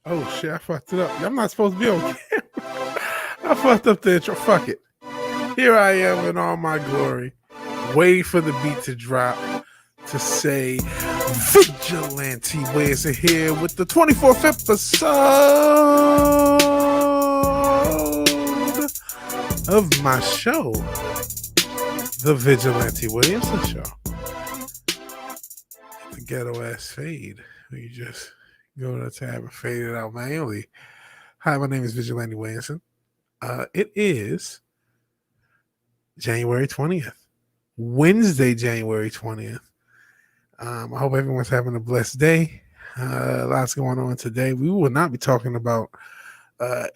Oh shit, I fucked it up. I'm not supposed to be on camera. I fucked up the intro. Fuck it. Here I am in all my glory, waiting for the beat to drop to say Vigilante Williamson here with the 24th episode of my show, The Vigilante Williamson Show. The ghetto ass fade. You just go to the tab and fade it out manually. Hi, my name is Vigilante Williamson. It is January 20th, Wednesday, January 20th. I hope everyone's having a blessed day. Lots going on today. We will not be talking about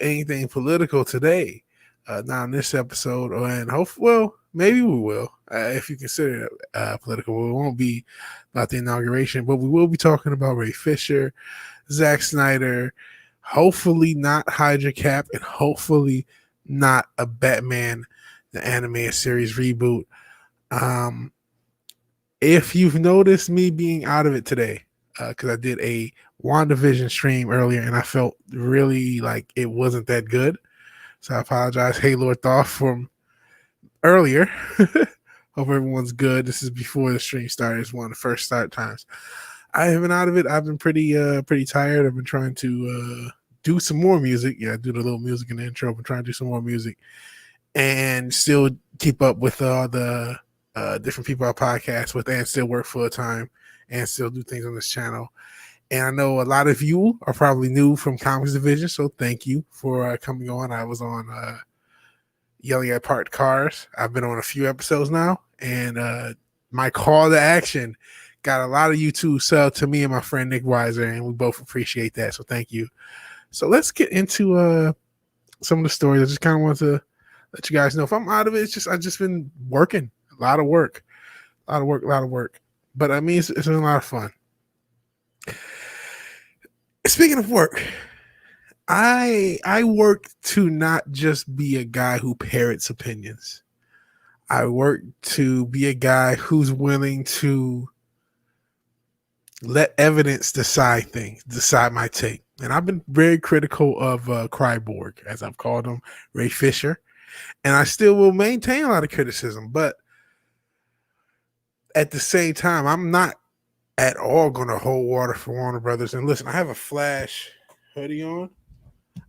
anything political today. Not in this episode, and well, maybe we will, if you consider it political. It won't be about the inauguration, but we will be talking about Ray Fisher, Zack Snyder, hopefully not Hydra Cap, and hopefully not a Batman the animated series reboot. If you've noticed me being out of it today, because I did a WandaVision stream earlier and I felt really like it wasn't that good. So I apologize. Hey, Lord Thoth from earlier. Hope everyone's good. This is before the stream started. It's one of the first start times. I have been out of it. I've been pretty tired. I've been trying to do some more music. Yeah, I do the little music in the intro. I've been trying to do some more music and still keep up with all the different people I podcast with and still work full time and still do things on this channel. And I know a lot of you are probably new from Comics Division, so thank you for coming on. I was on Yelling at Parked Cars. I've been on a few episodes now, and my call to action got a lot of you to sell to me and my friend Nick Weiser, and we both appreciate that, so thank you. So let's get into some of the stories. I just kind of want to let you guys know if I'm out of it. It's just I've just been working, a lot of work. But I mean, it's been a lot of fun. Speaking of work, I work to not just be a guy who parrots opinions. I work to be a guy who's willing to let evidence decide my take. And I've been very critical of Cryborg, as I've called him, Ray Fisher. And I still will maintain a lot of criticism. But at the same time, I'm not at all going to hold water for Warner Brothers. And listen, I have a Flash hoodie on.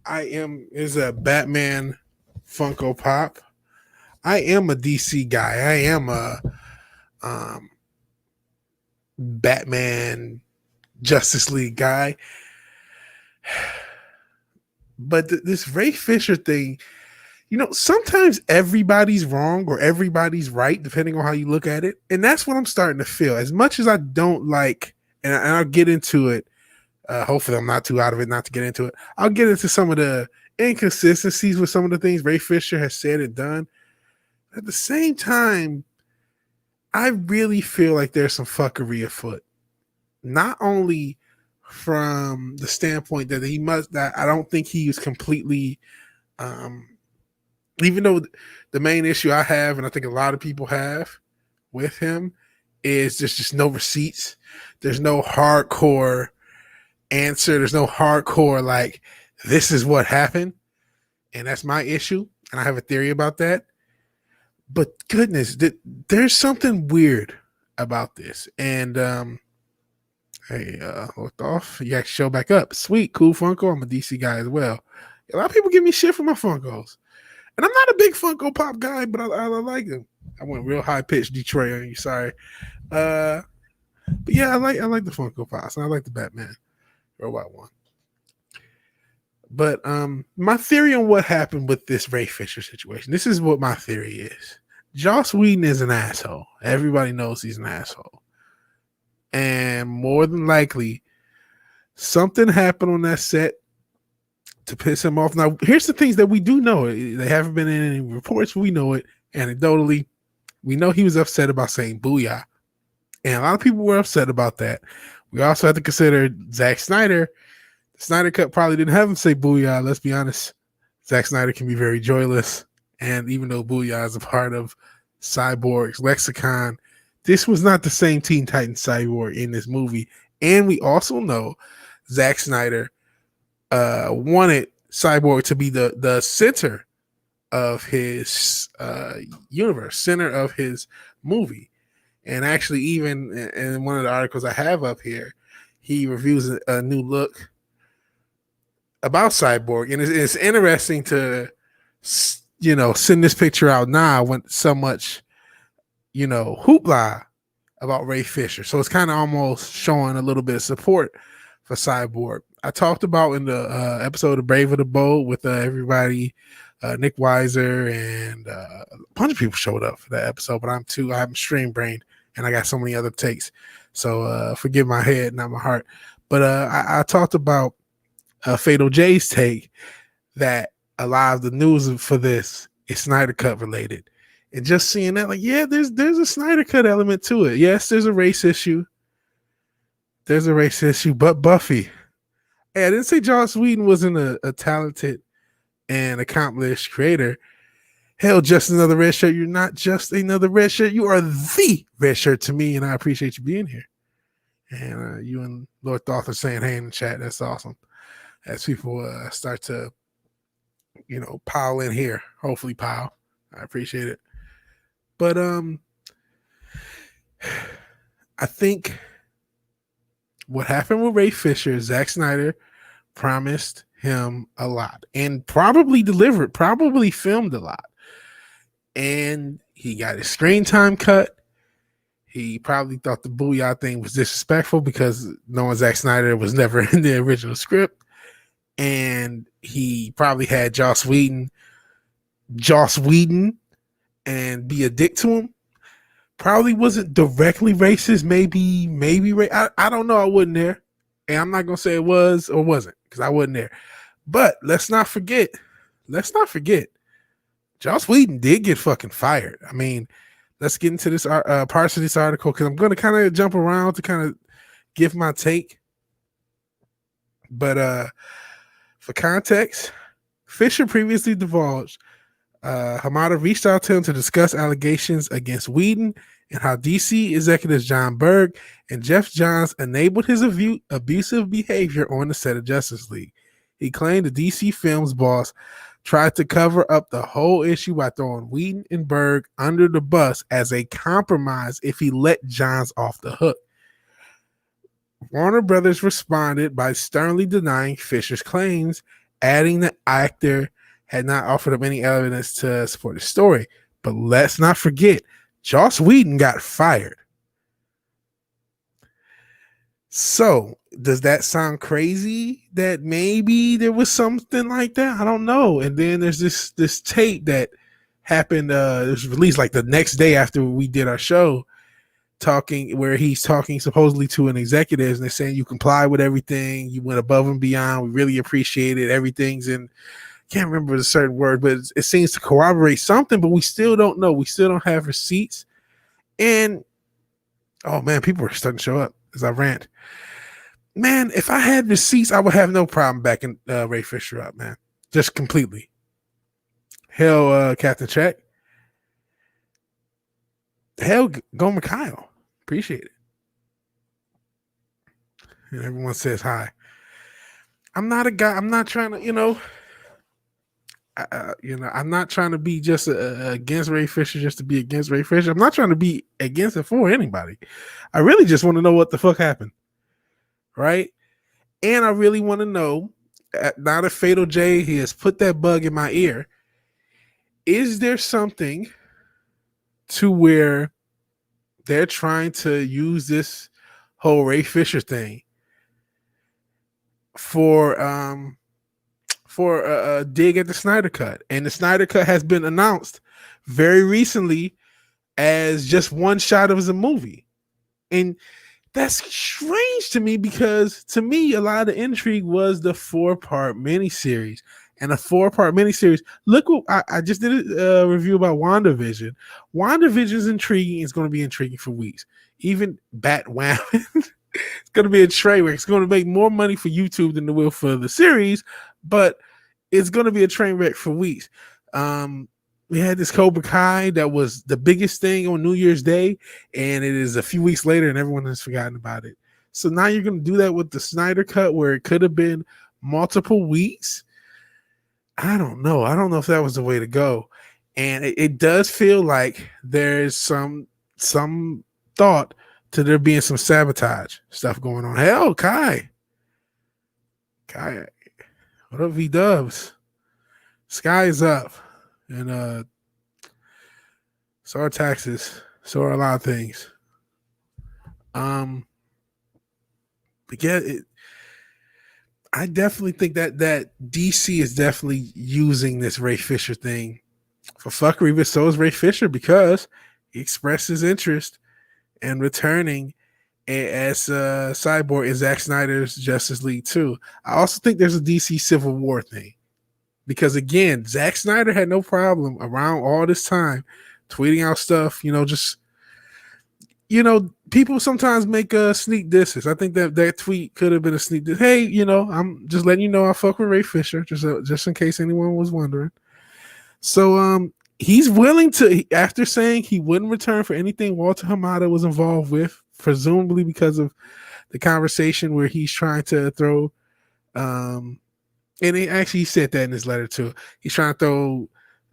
Is a Batman Funko Pop. I am a DC guy. I am a Batman Justice League guy. But this Ray Fisher thing, sometimes everybody's wrong or everybody's right, depending on how you look at it. And that's what I'm starting to feel. As much as I don't like, and I'll get into it, hopefully I'm not too out of it not to get into it. I'll get into some of the inconsistencies with some of the things Ray Fisher has said and done. At the same time, I really feel like there's some fuckery afoot. Not only from the standpoint that I don't think he is completely, even though the main issue I have, and I think a lot of people have with him, is there's just no receipts. There's no hardcore answer. There's no hardcore, like, this is what happened. And that's my issue. And I have a theory about that. But goodness, there's something weird about this. And, hey, looked off. You actually show back up. Sweet, cool Funko. I'm a DC guy as well. A lot of people give me shit for my Funkos. And I'm not a big Funko Pop guy, but I like them. I went real high pitched Detroit on you. Sorry. But yeah, I like the Funko Pops. And I like the Batman Robot one. But my theory on what happened with this Ray Fisher situation, this is what my theory is. Joss Whedon is an asshole. Everybody knows he's an asshole. And more than likely, something happened on that set to piss him off. Now, here's the things that we do know. They haven't been in any reports. We know it. Anecdotally, we know he was upset about saying booyah. And a lot of people were upset about that. We also have to consider Zack Snyder. The Snyder Cut probably didn't have him say booyah. Let's be honest. Zack Snyder can be very joyless. And even though booyah is a part of Cyborg's lexicon, this was not the same Teen Titans Cyborg in this movie. And we also know Zack Snyder wanted Cyborg to be the center of his universe, center of his movie. And actually, even in one of the articles I have up here, he reviews a new look about Cyborg, and it's interesting to send this picture out now when so much hoopla about Ray Fisher. So it's kind of almost showing a little bit of support for Cyborg. I talked about in the episode of Brave of the Bold with everybody, Nick Weiser, and a bunch of people showed up for that episode, but I'm stream brained and I got so many other takes. So forgive my head, not my heart. But I talked about Fatal J's take that a lot of the news for this is Snyder Cut related. And just seeing that, like, yeah, there's a Snyder Cut element to it. Yes, there's a race issue. But Buffy. Hey, I didn't say Joss Whedon wasn't a talented and accomplished creator. Hell, just another red shirt. You're not just another red shirt. You are the red shirt to me, and I appreciate you being here. And you and Lord Thoth are saying hey in the chat. That's awesome. As people start to, pile in here. Hopefully pile. I appreciate it. But I think what happened with Ray Fisher, Zack Snyder promised him a lot and probably delivered, probably filmed a lot. And he got his screen time cut. He probably thought the Booyah thing was disrespectful because knowing Zack Snyder was never in the original script. And he probably had Joss Whedon and be a dick to him. Probably wasn't directly racist. Maybe I don't know. I wasn't there. And I'm not going to say it was or wasn't because I wasn't there. But let's not forget. Joss Whedon did get fucking fired. I mean, let's get into this parts of this article because I'm going to kind of jump around to kind of give my take. But for context, Fisher previously divulged Hamada reached out to him to discuss allegations against Whedon and how DC executives John Berg and Jeff Johns enabled his abusive behavior on the set of Justice League. He claimed the DC Films boss tried to cover up the whole issue by throwing Whedon and Berg under the bus as a compromise if he let Johns off the hook. Warner Brothers responded by sternly denying Fisher's claims, adding the actor had not offered up any evidence to support the story. But let's not forget, Joss Whedon got fired. So, does that sound crazy that maybe there was something like that? I don't know. And then there's this tape that happened, it was released like the next day after we did our show, where he's talking supposedly to an executive and they're saying you comply with everything, you went above and beyond, we really appreciate it, everything's in, can't remember the certain word, but it seems to corroborate something, but we still don't know. We still don't have receipts. And oh man, people are starting to show up as I rant. Man, if I had receipts, I would have no problem backing Ray Fisher up, man. Just completely. Hell, Captain Check. Hell, go Mikhail. Appreciate it. And everyone says hi. I'm not a guy. I'm not trying to, I'm not trying to be just against Ray Fisher just to be against Ray Fisher. I'm not trying to be against it for anybody. I really just want to know what the fuck happened. Right? And I really want to know, now that Fatal J he has put that bug in my ear, is there something to where they're trying to use this whole Ray Fisher thing for a dig at the Snyder Cut? And the Snyder Cut has been announced very recently as just one shot of the movie. And that's strange to me because to me, a lot of the intrigue was the 4-part miniseries. And a 4-part miniseries. Look what I just did a review about WandaVision. WandaVision's intriguing. It's going to be intriguing for weeks. Even Batwoman. It's going to be a train wreck. It's going to make more money for YouTube than it will for the series, but it's going to be a train wreck for weeks. We had this Cobra Kai that was the biggest thing on New Year's Day, and it is a few weeks later, and everyone has forgotten about it. So now you're going to do that with the Snyder Cut, where it could have been multiple weeks, I don't know. I don't know if that was the way to go. And it does feel like there's some thought to there being some sabotage stuff going on. Hell, Kai, what up, V Dubs? Sky is up, and so are taxes, so are a lot of things. But yeah, I definitely think that DC is definitely using this Ray Fisher thing for fuckery, but so is Ray Fisher because he expressed his interest in returning as Cyborg in Zack Snyder's Justice League 2. I also think there's a DC Civil War thing because, again, Zack Snyder had no problem around all this time tweeting out stuff, just people sometimes make sneak disses. I think that tweet could have been a sneak diss. Hey, I'm just letting you know I fuck with Ray Fisher, just in case anyone was wondering. So he's willing to, after saying he wouldn't return for anything Walter Hamada was involved with, presumably because of the conversation where he's trying to throw, and he said that in his letter too. He's trying to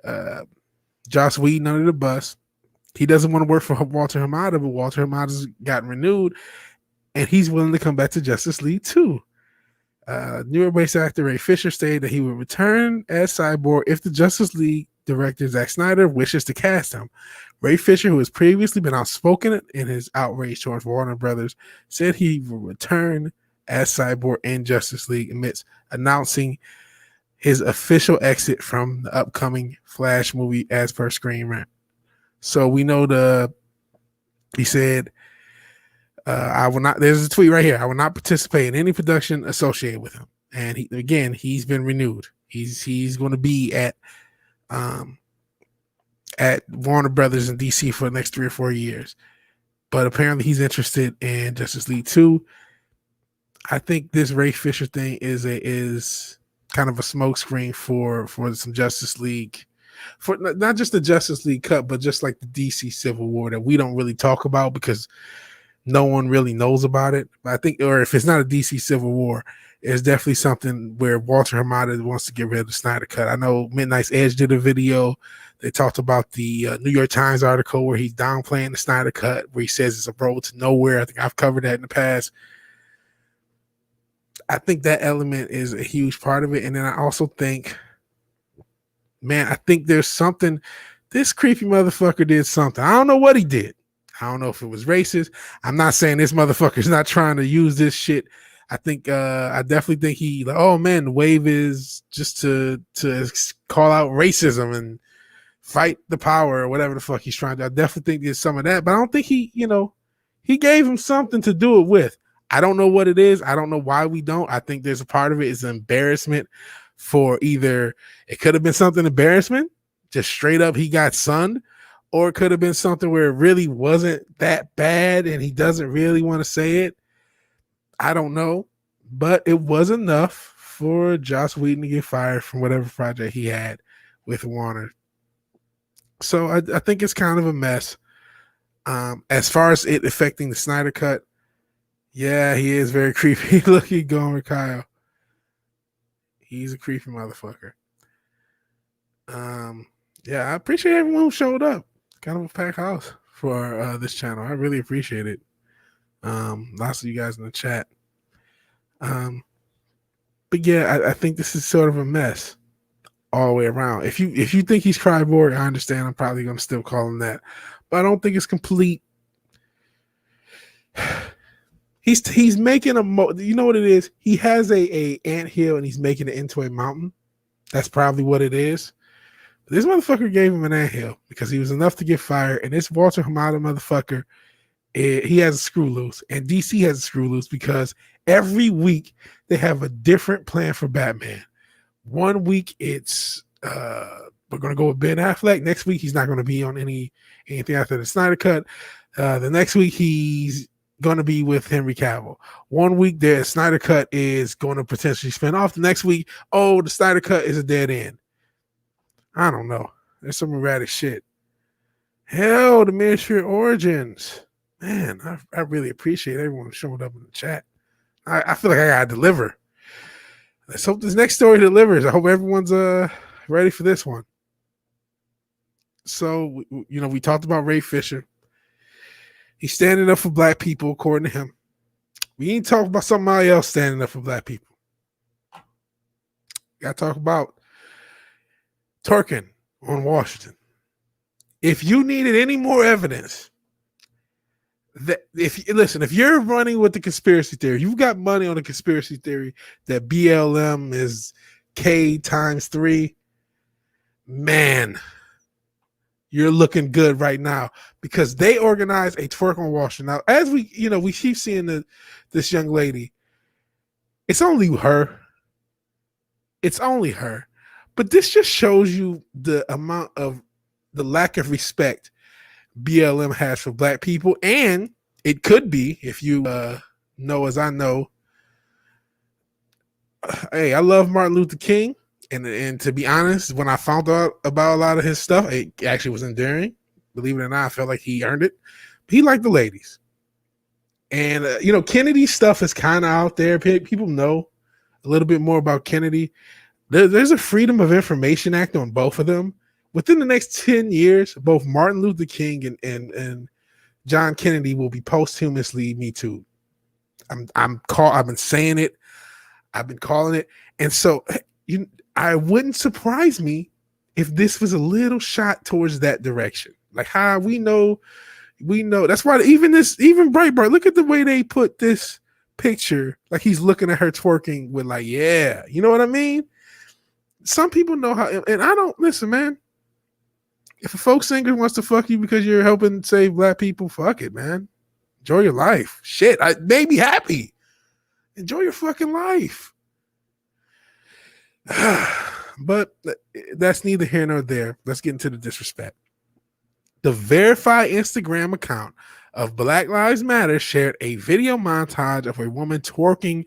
throw Joss Whedon under the bus. He doesn't want to work for Walter Hamada, but Walter Hamada's gotten renewed, and he's willing to come back to Justice League 2. New York-based actor Ray Fisher stated that he would return as Cyborg if the Justice League director Zack Snyder wishes to cast him. Ray Fisher, who has previously been outspoken in his outrage towards Warner Brothers, said he will return as Cyborg in Justice League amidst announcing his official exit from the upcoming Flash movie as per Screen Rant. So we know he said, I will not, there's a tweet right here. I will not participate in any production associated with him. And he's been renewed. He's going to be at Warner Brothers in DC for the next 3 or 4 years. But apparently he's interested in Justice League 2. I think this Ray Fisher thing is kind of a smokescreen for some Justice League, for not just the Justice League cut, but just like the DC Civil War that we don't really talk about because no one really knows about it. I think, or if it's not a DC Civil War, it's definitely something where Walter Hamada wants to get rid of the Snyder Cut. I know Midnight's Edge did a video. They talked about the New York Times article where he's downplaying the Snyder Cut, where he says it's a road to nowhere. I think I've covered that in the past. I think that element is a huge part of it. And then I also think, I think there's something, this creepy motherfucker did something. I don't know what he did. I don't know if it was racist. I'm not saying this motherfucker's not trying to use this shit. I think, I definitely think the wave is just to call out racism and fight the power or whatever the fuck he's trying to do. I definitely think there's some of that, but I don't think he gave him something to do it with. I don't know what it is. I don't know why we don't. I think there's a part of it is embarrassment for either it could have been something embarrassment, just straight up he got sunned, or it could have been something where it really wasn't that bad and he doesn't really want to say it. I don't know, but it was enough for Joss Whedon to get fired from whatever project he had with Warner. So I think it's kind of a mess. As far as it affecting the Snyder Cut, yeah, he is very creepy. Look, he's going with Kyle. He's a creepy motherfucker. Yeah, I appreciate everyone who showed up. Kind of a packed house for this channel. I really appreciate it. Lots of you guys in the chat. But yeah, I think this is sort of a mess all the way around. If you think he's Cyborg, I understand. I'm probably going to still call him that, but I don't think it's complete. He's making you know what it is? He has a anthill and he's making it into a mountain. That's probably what it is. But this motherfucker gave him an anthill because he was enough to get fired. And this Walter Hamada motherfucker, he has a screw loose. And DC has a screw loose because every week they have a different plan for Batman. One week it's we're gonna go with Ben Affleck. Next week he's not gonna be on anything after the Snyder Cut. The next week he's going to be with Henry Cavill. One week the Snyder Cut is going to potentially spin off. The next week, the Snyder Cut is a dead end. I don't know. There's some erratic shit. Hell, the Ministry of Origins. Man, I really appreciate everyone showing up in the chat. I feel like I gotta deliver. Let's hope this next story delivers. I hope everyone's ready for this one. So, we talked about Ray Fisher. He's standing up for black people, according to him. We ain't talking about somebody else standing up for black people. Got to talk about twerking on Washington. If you needed any more evidence that if you're running with the conspiracy theory, you've got money on the conspiracy theory that BLM is K times 3, man, you're looking good right now, because they organized a twerk on Washington. Now, as we keep seeing this young lady, it's only her. It's only her. But this just shows you the lack of respect BLM has for black people. And it could be, if you know as I know, hey, I love Martin Luther King. And to be honest, when I found out about a lot of his stuff, it actually was endearing. Believe it or not, I felt like he earned it. He liked the ladies. And, Kennedy's stuff is kind of out there. People know a little bit more about Kennedy. There's a Freedom of Information Act on both of them. Within the next 10 years, both Martin Luther King and John Kennedy will be posthumously Me Too. I've been saying it. I've been calling it. And so I wouldn't surprise me if this was a little shot towards that direction. Like how we know. That's why even Breitbart, look at the way they put this picture. Like he's looking at her twerking with like, yeah, you know what I mean? Some people know how, and I don't listen, man. If a folk singer wants to fuck you because you're helping save black people, fuck it, man. Enjoy your life. Shit, I may be happy. Enjoy your fucking life. But that's neither here nor there. Let's get into the disrespect. The verified Instagram account of Black Lives Matter shared a video montage of a woman twerking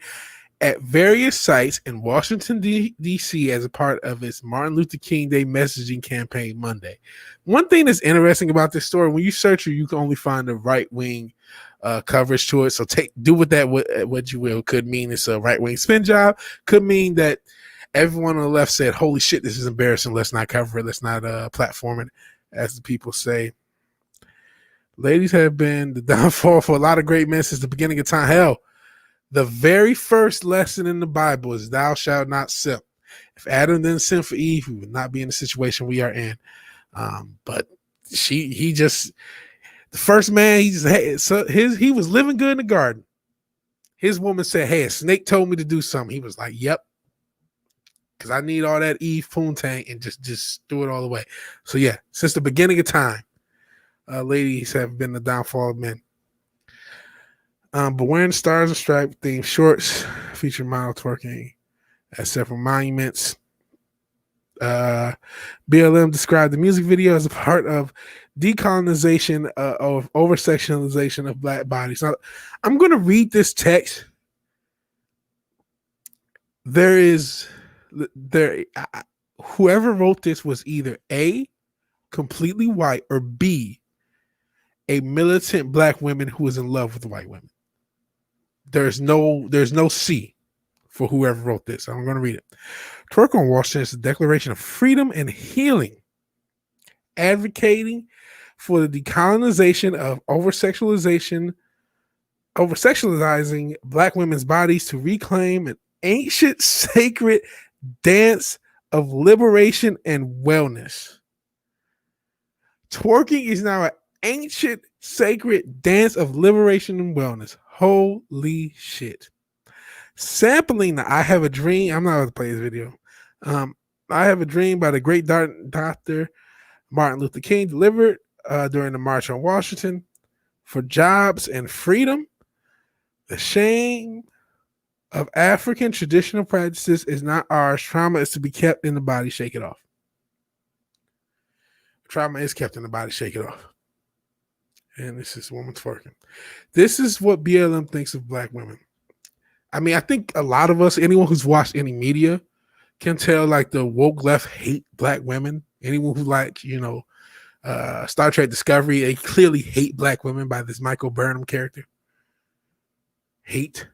at various sites in Washington, D.C. as a part of its Martin Luther King Day messaging campaign Monday. One thing that's interesting about this story, when you search it, you can only find the right-wing coverage to it. So do with that what you will. Could mean it's a right-wing spin job. Could mean that everyone on the left said, holy shit, this is embarrassing. Let's not cover it. Let's not platform it, as the people say. Ladies have been the downfall for a lot of great men since the beginning of time. Hell, the very first lesson in the Bible is thou shalt not simp. If Adam didn't sin for Eve, we would not be in the situation we are in. But the first man, he was living good in the garden. His woman said, hey, a snake told me to do something. He was like, yep. Because I need all that Eve poontang, and just threw it all away. So yeah, since the beginning of time, ladies have been the downfall of men. But wearing Stars and Stripes themed shorts feature model twerking at several monuments. BLM described the music video as a part of decolonization of over-sexualization of black bodies. Now, I'm going to read this text. Whoever wrote this was either A, completely white, or B, a militant black woman who is in love with white women. There's no C for whoever wrote this. I'm going to read it. Twerk on Washington is a declaration of freedom and healing, advocating for the decolonization of over-sexualizing black women's bodies to reclaim an ancient sacred dance of liberation and wellness. Twerking is now an ancient sacred dance of liberation and wellness. Holy shit. Sampling the I Have a Dream. I'm not going to play this video. I Have a Dream by the great Dr. Martin Luther King, delivered during the March on Washington for jobs and freedom. The shame of African traditional practices is not ours. Trauma is to be kept in the body. Shake it off. Trauma is kept in the body. Shake it off. And this is woman twerking. This is what BLM thinks of black women. I mean, I think a lot of us, anyone who's watched any media, can tell like the woke left hate black women. Anyone who Star Trek Discovery, they clearly hate black women by this Michael Burnham character. Hate.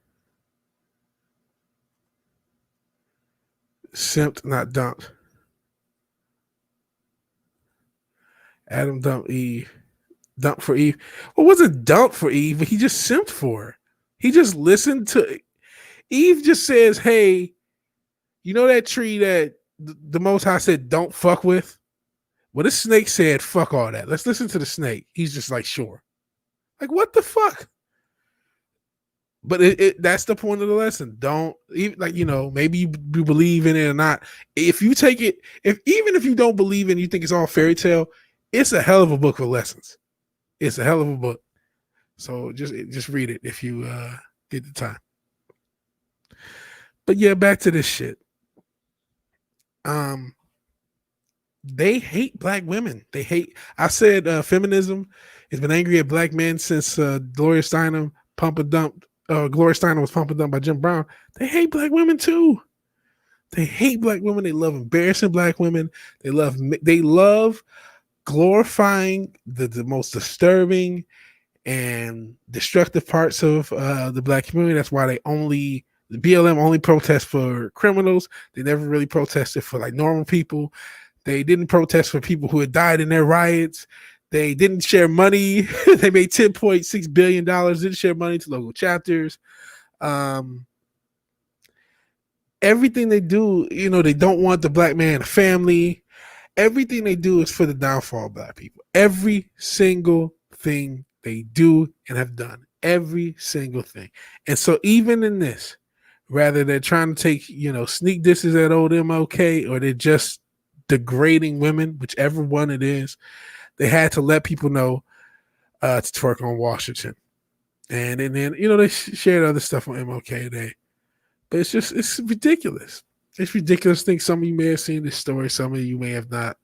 Simped, not dumped. Adam dumped Eve. Dumped for Eve. Well, it wasn't dumped for Eve, but he just simped for her. He just listened to Eve. Just says, "Hey, you know that tree that the Most High said don't fuck with?" Well, this snake said, "Fuck all that. Let's listen to the snake." He's just like, "Sure." Like, what the fuck? But that's the point of the lesson. Don't even, like, maybe you believe in it or not. If you take it, even if you don't believe in it, you think it's all fairy tale, it's a hell of a book for lessons. It's a hell of a book. So just read it if you get the time. But yeah, back to this shit. They hate black women. They hate. I said feminism has been angry at black men since Gloria Steinem pump and dump. Gloria Steinem was pump and dump by Jim Brown. They hate black women too. They hate black women. They love embarrassing black women. They love glorifying the most disturbing and destructive parts of the black community. That's why the BLM only protest for criminals. They never really protested for like normal people. They didn't protest for people who had died in their riots. They didn't share money. They made $10.6 billion, didn't share money to local chapters. Everything they do, they don't want the black man a family. Everything they do is for the downfall of black people. Every single thing they do and have done. Every single thing. And so even in this, whether they're trying to take, sneak disses at old MLK or they're just degrading women, whichever one it is, they had to let people know to twerk on Washington. And then, they shared other stuff on MLK Day. But it's ridiculous. It's ridiculous. I think some of you may have seen this story. Some of you may have not.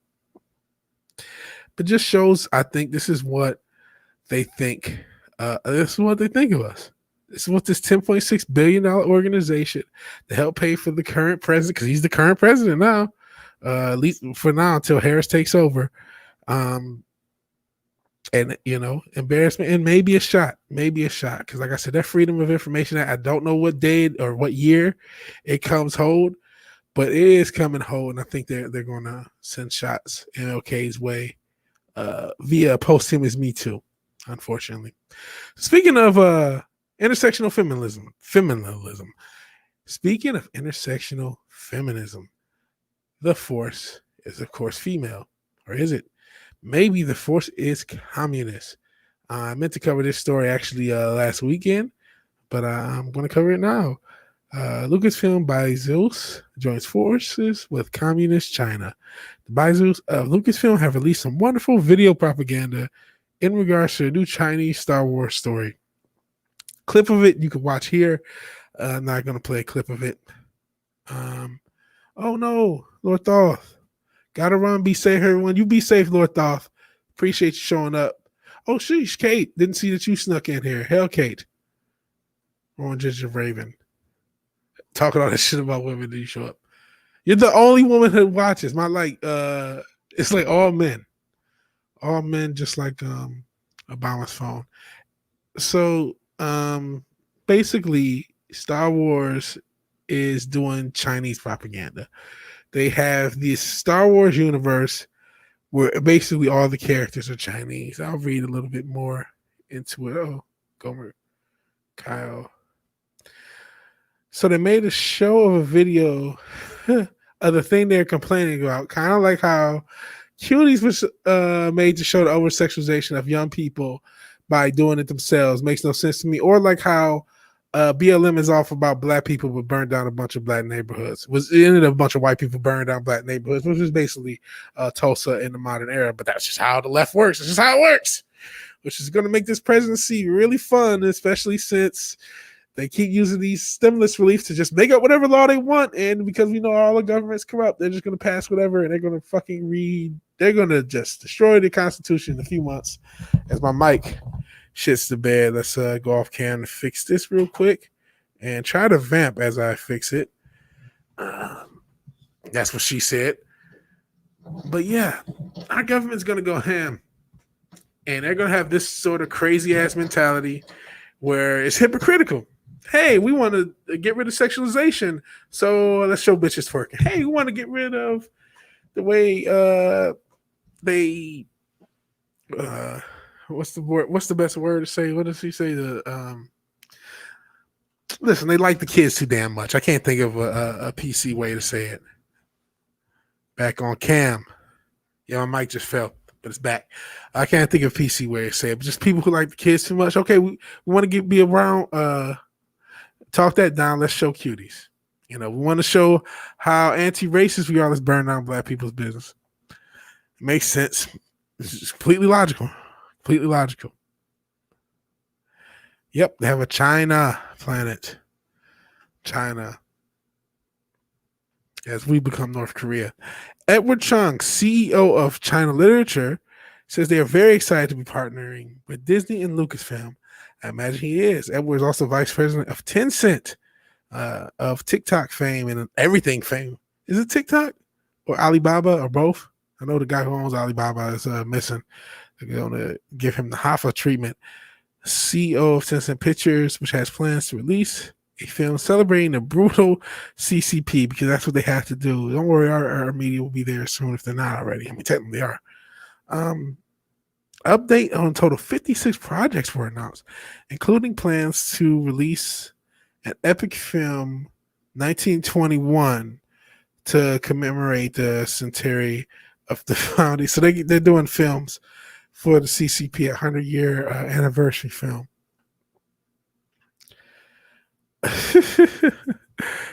But just shows, I think this is what they think. This is what they think of us. This is what this $10.6 billion organization to help pay for the current president, because he's the current president now, at least for now until Harris takes over. And, embarrassment and maybe a shot. Because like I said, that Freedom of Information Act, I don't know what day or what year it comes hold, but it is coming hold. And I think they're going to send shots MLK's way via posthumous Me Too, unfortunately. Speaking of intersectional feminism. Speaking of intersectional feminism, the force is, of course, female. Or is it? Maybe the force is communist. I meant to cover this story actually last weekend, but I'm going to cover it now. Lucasfilm BTAS joins forces with communist China. The BTAS of Lucasfilm have released some wonderful video propaganda in regards to the new Chinese Star Wars story. Clip of it you can watch here. I'm not going to play a clip of it. Oh no, Lord Thoth. Gotta run, be safe, everyone. You be safe, Lord Thoth. Appreciate you showing up. Oh, sheesh, Kate. Didn't see that you snuck in here. Hell, Kate. Orange Ginger Raven. Talking all that shit about women, did you show up? You're the only woman who watches. It's like all men. All men, just like Obama's phone. So, basically, Star Wars is doing Chinese propaganda. They have this Star Wars universe where basically all the characters are Chinese. I'll read a little bit more into it. Oh, Gomer, Kyle. So they made a show of a video of the thing they're complaining about, kind of like how Cuties was made to show the over-sexualization of young people by doing it themselves. Makes no sense to me. Or like how BLM is off about black people but burned down a bunch of black neighborhoods. It ended up a bunch of white people burned down black neighborhoods, which is basically Tulsa in the modern era. But that's just how the left works. It's just how it works, which is going to make this presidency really fun, especially since they keep using these stimulus relief to just make up whatever law they want. And because we know all the government's corrupt, they're just going to pass whatever, and they're going to they're going to just destroy the Constitution in a few months. As my mic shits the bed, let's go off cam and fix this real quick and try to vamp as I fix it. That's what she said. But yeah, our government's going to go ham, and they're going to have this sort of crazy ass mentality where it's hypocritical. Hey, we want to get rid of sexualization, so let's show bitches twerking. Hey, we want to get rid of the way they what's the word? What's the best word to say? What does he say? Listen, they like the kids too damn much. I can't think of a PC way to say it. Back on cam. Yeah, my mic just fell, but it's back. I can't think of PC way to say it. But just people who like the kids too much. Okay, we want to be around. Talk that down. Let's show cuties. You know, we want to show how anti-racist we are. Let's burn down black people's business. It makes sense. It's completely logical. Completely logical. Yep, they have a China planet. China. As we become North Korea. Edward Chung, CEO of China Literature, says they are very excited to be partnering with Disney and Lucasfilm. I imagine he is. Edward is also vice president of Tencent, of TikTok fame and everything fame. Is it TikTok or Alibaba or both? I know the guy who owns Alibaba is missing. They're going to give him the Hoffa treatment. CEO of Tencent Pictures, which has plans to release a film celebrating the brutal CCP, because that's what they have to do. Don't worry, our media will be there soon if they're not already. I mean, technically they are. Update on total 56 projects were announced, including plans to release an epic film 1921 to commemorate the centenary of the founding. So they're doing films for the CCP, 100-year anniversary film.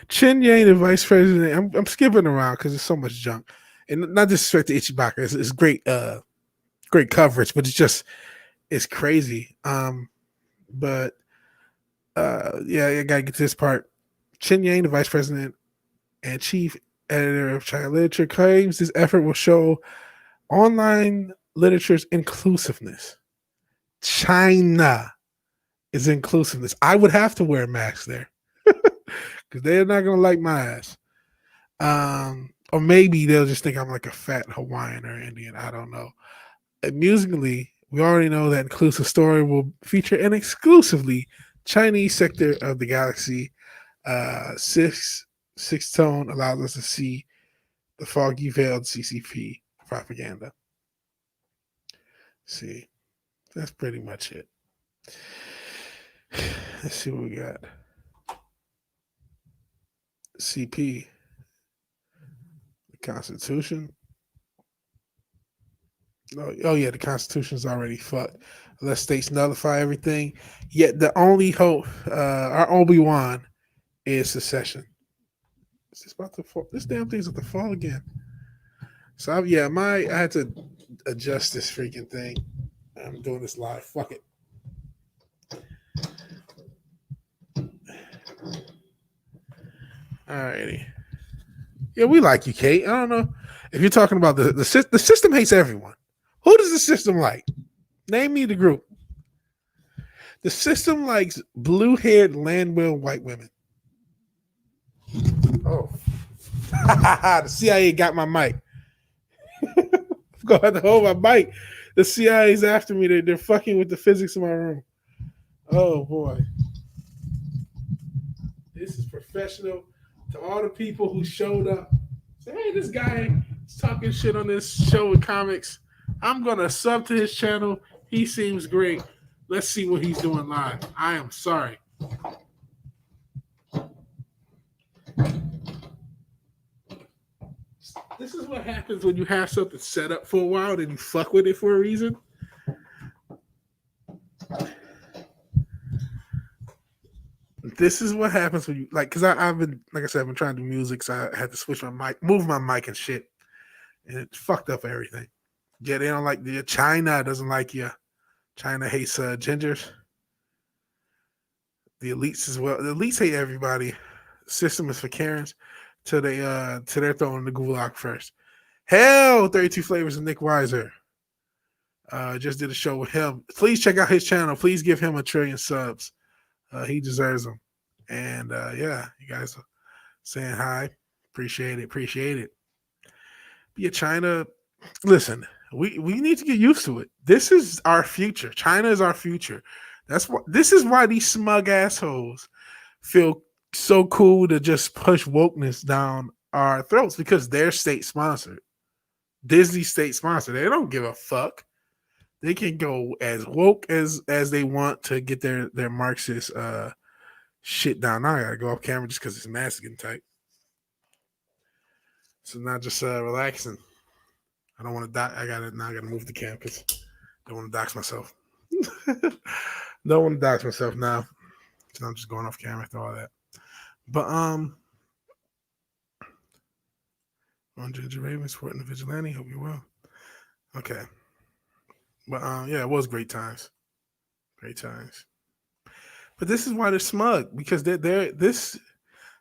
Chen Yang, the vice president. I'm skipping around because there's so much junk, and not disrespect to Ichibaka. It's great, great coverage, but it's crazy. But yeah, I gotta get to this part. Chen Yang, the vice president and chief editor of China Literature, claims this effort will show online literature's inclusiveness. China is inclusiveness. I would have to wear a mask there because they're not gonna like my ass. Or maybe they'll just think I'm like a fat Hawaiian or Indian. I don't know. Musically, we already know that Inclusive Story will feature an exclusively Chinese sector of the galaxy. Six tone allows us to see the foggy veiled CCP propaganda. See, that's pretty much it. Let's see what we got. CP, the Constitution. Oh yeah, the Constitution's already fucked. Unless states nullify everything. Yet the only hope, our Obi-Wan, is secession. Is this about to fall? This damn thing's about to fall again. So I had to adjust this freaking thing. I'm doing this live. Fuck it. Alrighty. Yeah, we like you, Kate. I don't know if you're talking about the system hates everyone. Who does the system like? Name me the group. The system likes blue-haired, land-will white women. Oh. The CIA got my mic. I'm going to have to hold my mic. The CIA's after me. They're fucking with the physics in my room. Oh, boy. This is professional. To all the people who showed up. Say, hey, this guy is talking shit on this show with comics. I'm going to sub to his channel. He seems great. Let's see what he's doing live. I am sorry. This is what happens when you have something set up for a while and you fuck with it for a reason. This is what happens when you like, because I've been, like I said, I've been trying to do music, so I had to switch my mic, move my mic and shit, and it fucked up everything. Yeah, they don't like you. China doesn't like you. China hates gingers. The elites as well. The elites hate everybody. The system is for Karens till they're thrown in the gulag first. Hell, 32 Flavors and Nick Weiser. Just did a show with him. Please check out his channel. Please give him 1 trillion subs. He deserves them. And yeah, you guys are saying hi. Appreciate it. But yeah, China, listen, we need to get used to it. This is our future. China is our future. This is why these smug assholes feel so cool to just push wokeness down our throats because they're state sponsored. Disney state sponsored. They don't give a fuck. They can go as woke as they want to get their Marxist shit down. Now I gotta go off camera just because this mask is getting tight. So not just relaxing. I don't want to die. I gotta move the cam because I don't want to dox myself. Don't want to dox myself now. So I'm just going off camera after all that. But on Ginger Raven supporting the Vigilante. Hope you're well. Okay. But yeah, it was great times. Great times. But this is why they're smug, because they're this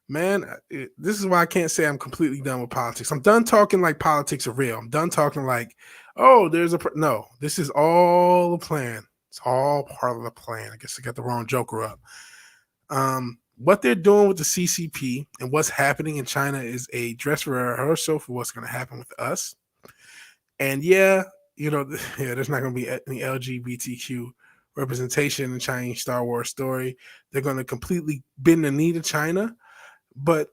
man. This is why I can't say I'm completely done with politics. I'm done talking like politics are real. I'm done talking like, oh, there's no. This is all a plan. It's all part of the plan. I guess I got the wrong Joker up. What they're doing with the CCP and what's happening in China is a dress rehearsal for what's going to happen with us. And yeah, there's not going to be any LGBTQ representation in Chinese Star Wars story. They're going to completely bend the knee to China. But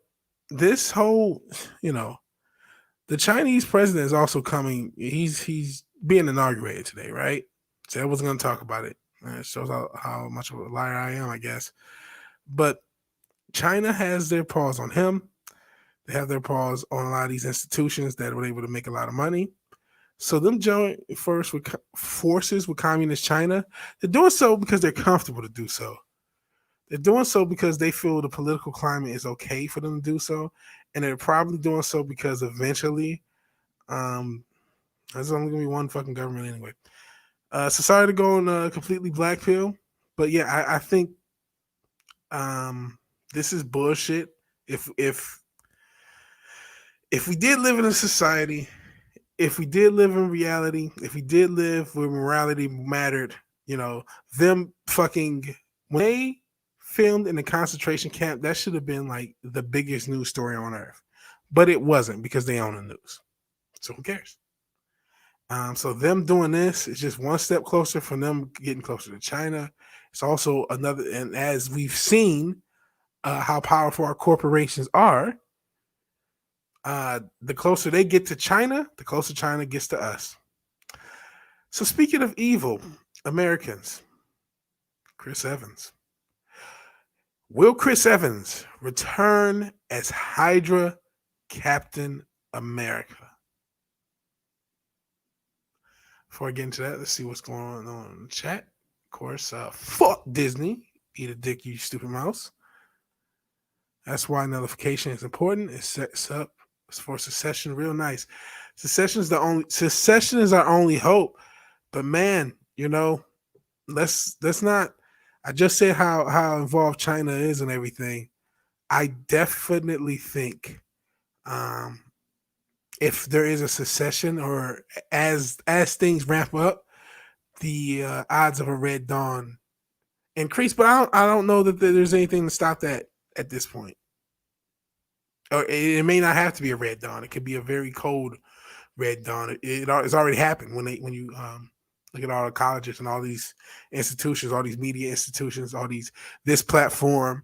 this whole, the Chinese president is also coming. He's being inaugurated today, right? So I wasn't going to talk about it. It shows how much of a liar I am, I guess. But China has their paws on him. They have their paws on a lot of these institutions that were able to make a lot of money. So them join first with forces with communist China. They're doing so because they're comfortable to do so. They're doing so because they feel the political climate is okay for them to do so. And they're probably doing so because eventually, there's only going to be one fucking government anyway. So sorry to go on a completely black pill. But yeah, I think this is bullshit. If we did live in a society, if we did live in reality, if we did live where morality mattered, them fucking, when they filmed in the concentration camp, that should have been like the biggest news story on earth. But it wasn't because they own the news. So who cares? So them doing this is just one step closer from them getting closer to China. It's also another, and as we've seen how powerful our corporations are, the closer they get to China, the closer China gets to us. So speaking of evil Americans, Chris Evans. Will Chris Evans return as Hydra Captain America? Before I get into that, let's see what's going on in the chat. Of course, fuck Disney. Eat a dick, you stupid mouse. That's why nullification is important. It sets up for secession real nice. Secession is our only hope. But man, let's not. I just said how involved China is and everything. I definitely think if there is a secession or as things ramp up, the odds of a Red Dawn increase. But I don't know that there's anything to stop that at this point. Or it may not have to be a Red Dawn. It could be a very cold Red Dawn. It's already happened when you look at all the colleges and all these institutions, all these media institutions, this platform,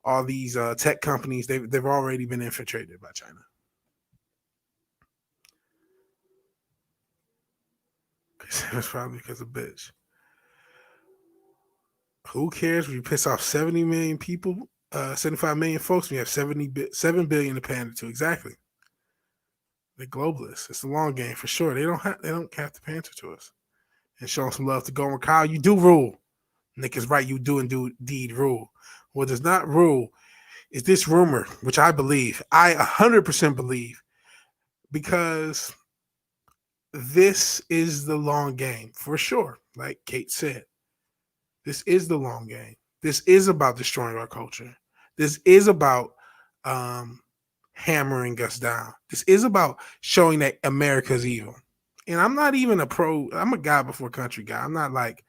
all these tech companies. They've already been infiltrated by China. It's probably because of bitch. Who cares when you piss off 70 million people, 75 million folks? We have 7 billion to pander to. Exactly. They're globalists. It's the long game for sure. They don't have to pander to us. And show them some love to Gomer Kyle. You do rule. Nick is right. You do indeed rule. What does not rule is this rumor, which I believe. I 100% believe, because this is the long game for sure. Like Kate said, this is the long game. This is about destroying our culture. This is about hammering us down. This is about showing that America's evil. And I'm not even I'm a God before country guy. I'm not like,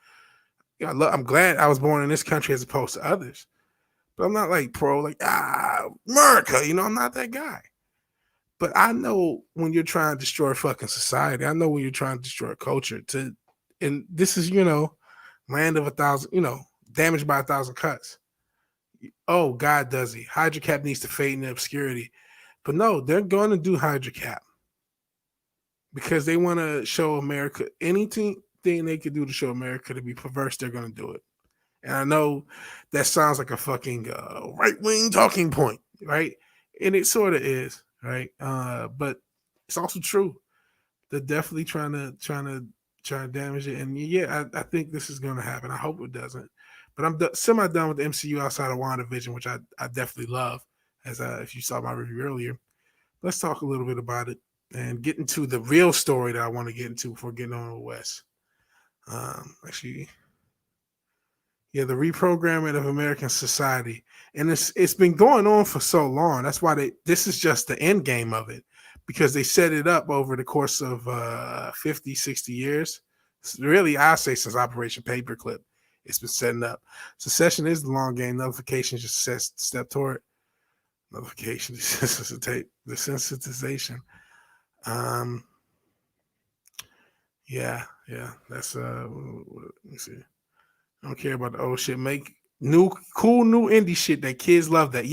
I'm glad I was born in this country as opposed to others. But I'm not like America, I'm not that guy. But I know when you're trying to destroy fucking society. I know when you're trying to destroy culture. And this is, land of 1,000, damaged by 1,000 cuts. Oh, God, does he? Hydra Cap needs to fade into obscurity. But no, they're going to do Hydra Cap because they want to show America anything they could do to show America to be perverse. They're going to do it. And I know that sounds like a fucking right wing talking point, right? And it sort of is, right? But it's also true. They're definitely trying to damage it. And yeah, I think this is going to happen. I hope it doesn't. But I'm semi done with the MCU outside of WandaVision, which I definitely love. As if you saw my review earlier, let's talk a little bit about it and get into the real story that I want to get into before getting on the West. Actually, yeah, the reprogramming of American society, and it's been going on for so long. That's why this is just the end game of it, because they set it up over the course of 50, 60 years. Really, I say since Operation Paperclip, it's been setting up. Secession is the long game. Notifications just step toward notification desensitization. Yeah, that's let me see. I don't care about the old shit. Make cool new indie shit that kids love. That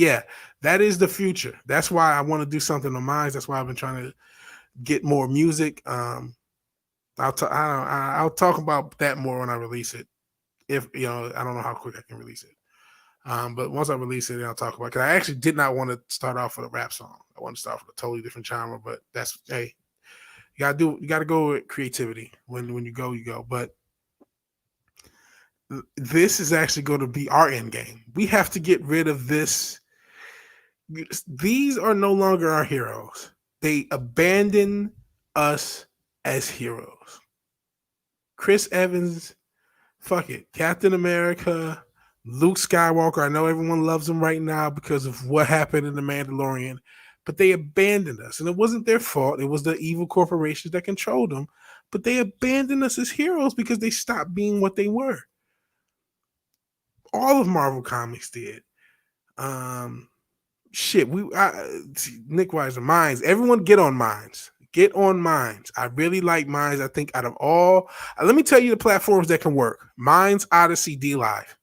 that is the future. That's why I want to do something on mine. That's why I've been trying to get more music. I'll talk about that more when I release it. If I don't know how quick I can release it. But once I release it, I'll talk about it. Because I actually did not want to start off with a rap song. I want to start with a totally different genre. But that's you gotta go with creativity. When you go, you go. But this is actually going to be our end game. We have to get rid of this. These are no longer our heroes. They abandon us as heroes. Chris Evans, fuck it. Captain America, Luke Skywalker. I know everyone loves him right now because of what happened in The Mandalorian, but they abandoned us. And it wasn't their fault. It was the evil corporations that controlled them. But they abandoned us as heroes because they stopped being what they were. All of Marvel Comics did. Nick Weiser, Minds. Everyone get on Minds. Get on Minds. I really like Minds. I think out of all, let me tell you the platforms that can work. Minds, Odyssey, DLive.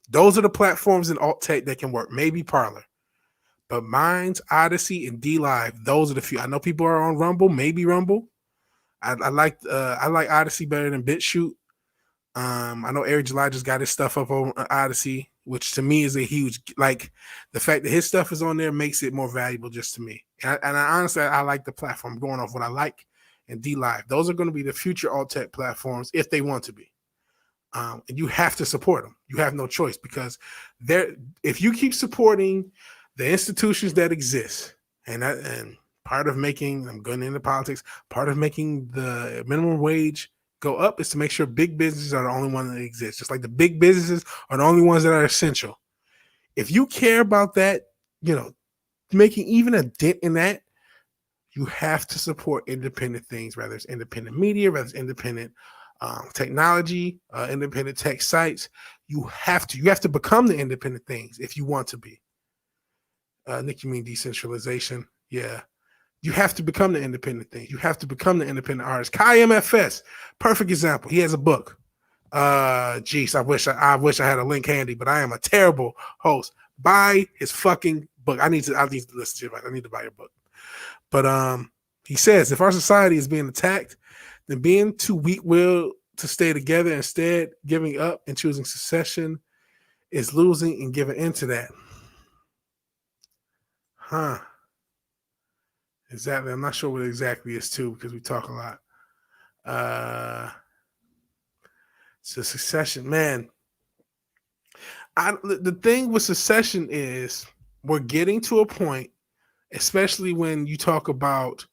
Those are the platforms in alt tech that can work. Maybe Parler. But Minds, Odyssey, and DLive, those are the few. I know people are on Rumble, maybe Rumble. I like Odyssey better than BitChute. I know Eric July just got his stuff up on Odyssey, which to me is a huge, like, the fact that his stuff is on there makes it more valuable just to me. And I honestly, I like the platform, going off what I like. And DLive, those are going to be the future alt tech platforms if they want to be. And you have to support them. You have no choice, because if you keep supporting the institutions that exist, and part of making, I'm going into politics, part of making the minimum wage go up is to make sure big businesses are the only ones that exist. Just like the big businesses are the only ones that are essential. If you care about that, making even a dent in that, you have to support independent things, whether it's independent media, whether it's independent technology, independent tech sites. You have to become the independent things if you want to be. Nick, you mean decentralization? Yeah. You have to become the independent thing. You have to become the independent artist. Kai MFS, perfect example. He has a book. Jeez, I wish I had a link handy, but I am a terrible host. Buy his fucking book. I need to listen to it. I need to buy your book. But he says, if our society is being attacked, then being too weak-willed to stay together, instead giving up and choosing secession, is losing and giving into that. Huh. Exactly. I'm not sure what exactly is too, because we talk a lot. So secession, man. The thing with secession is we're getting to a point, especially when you talk about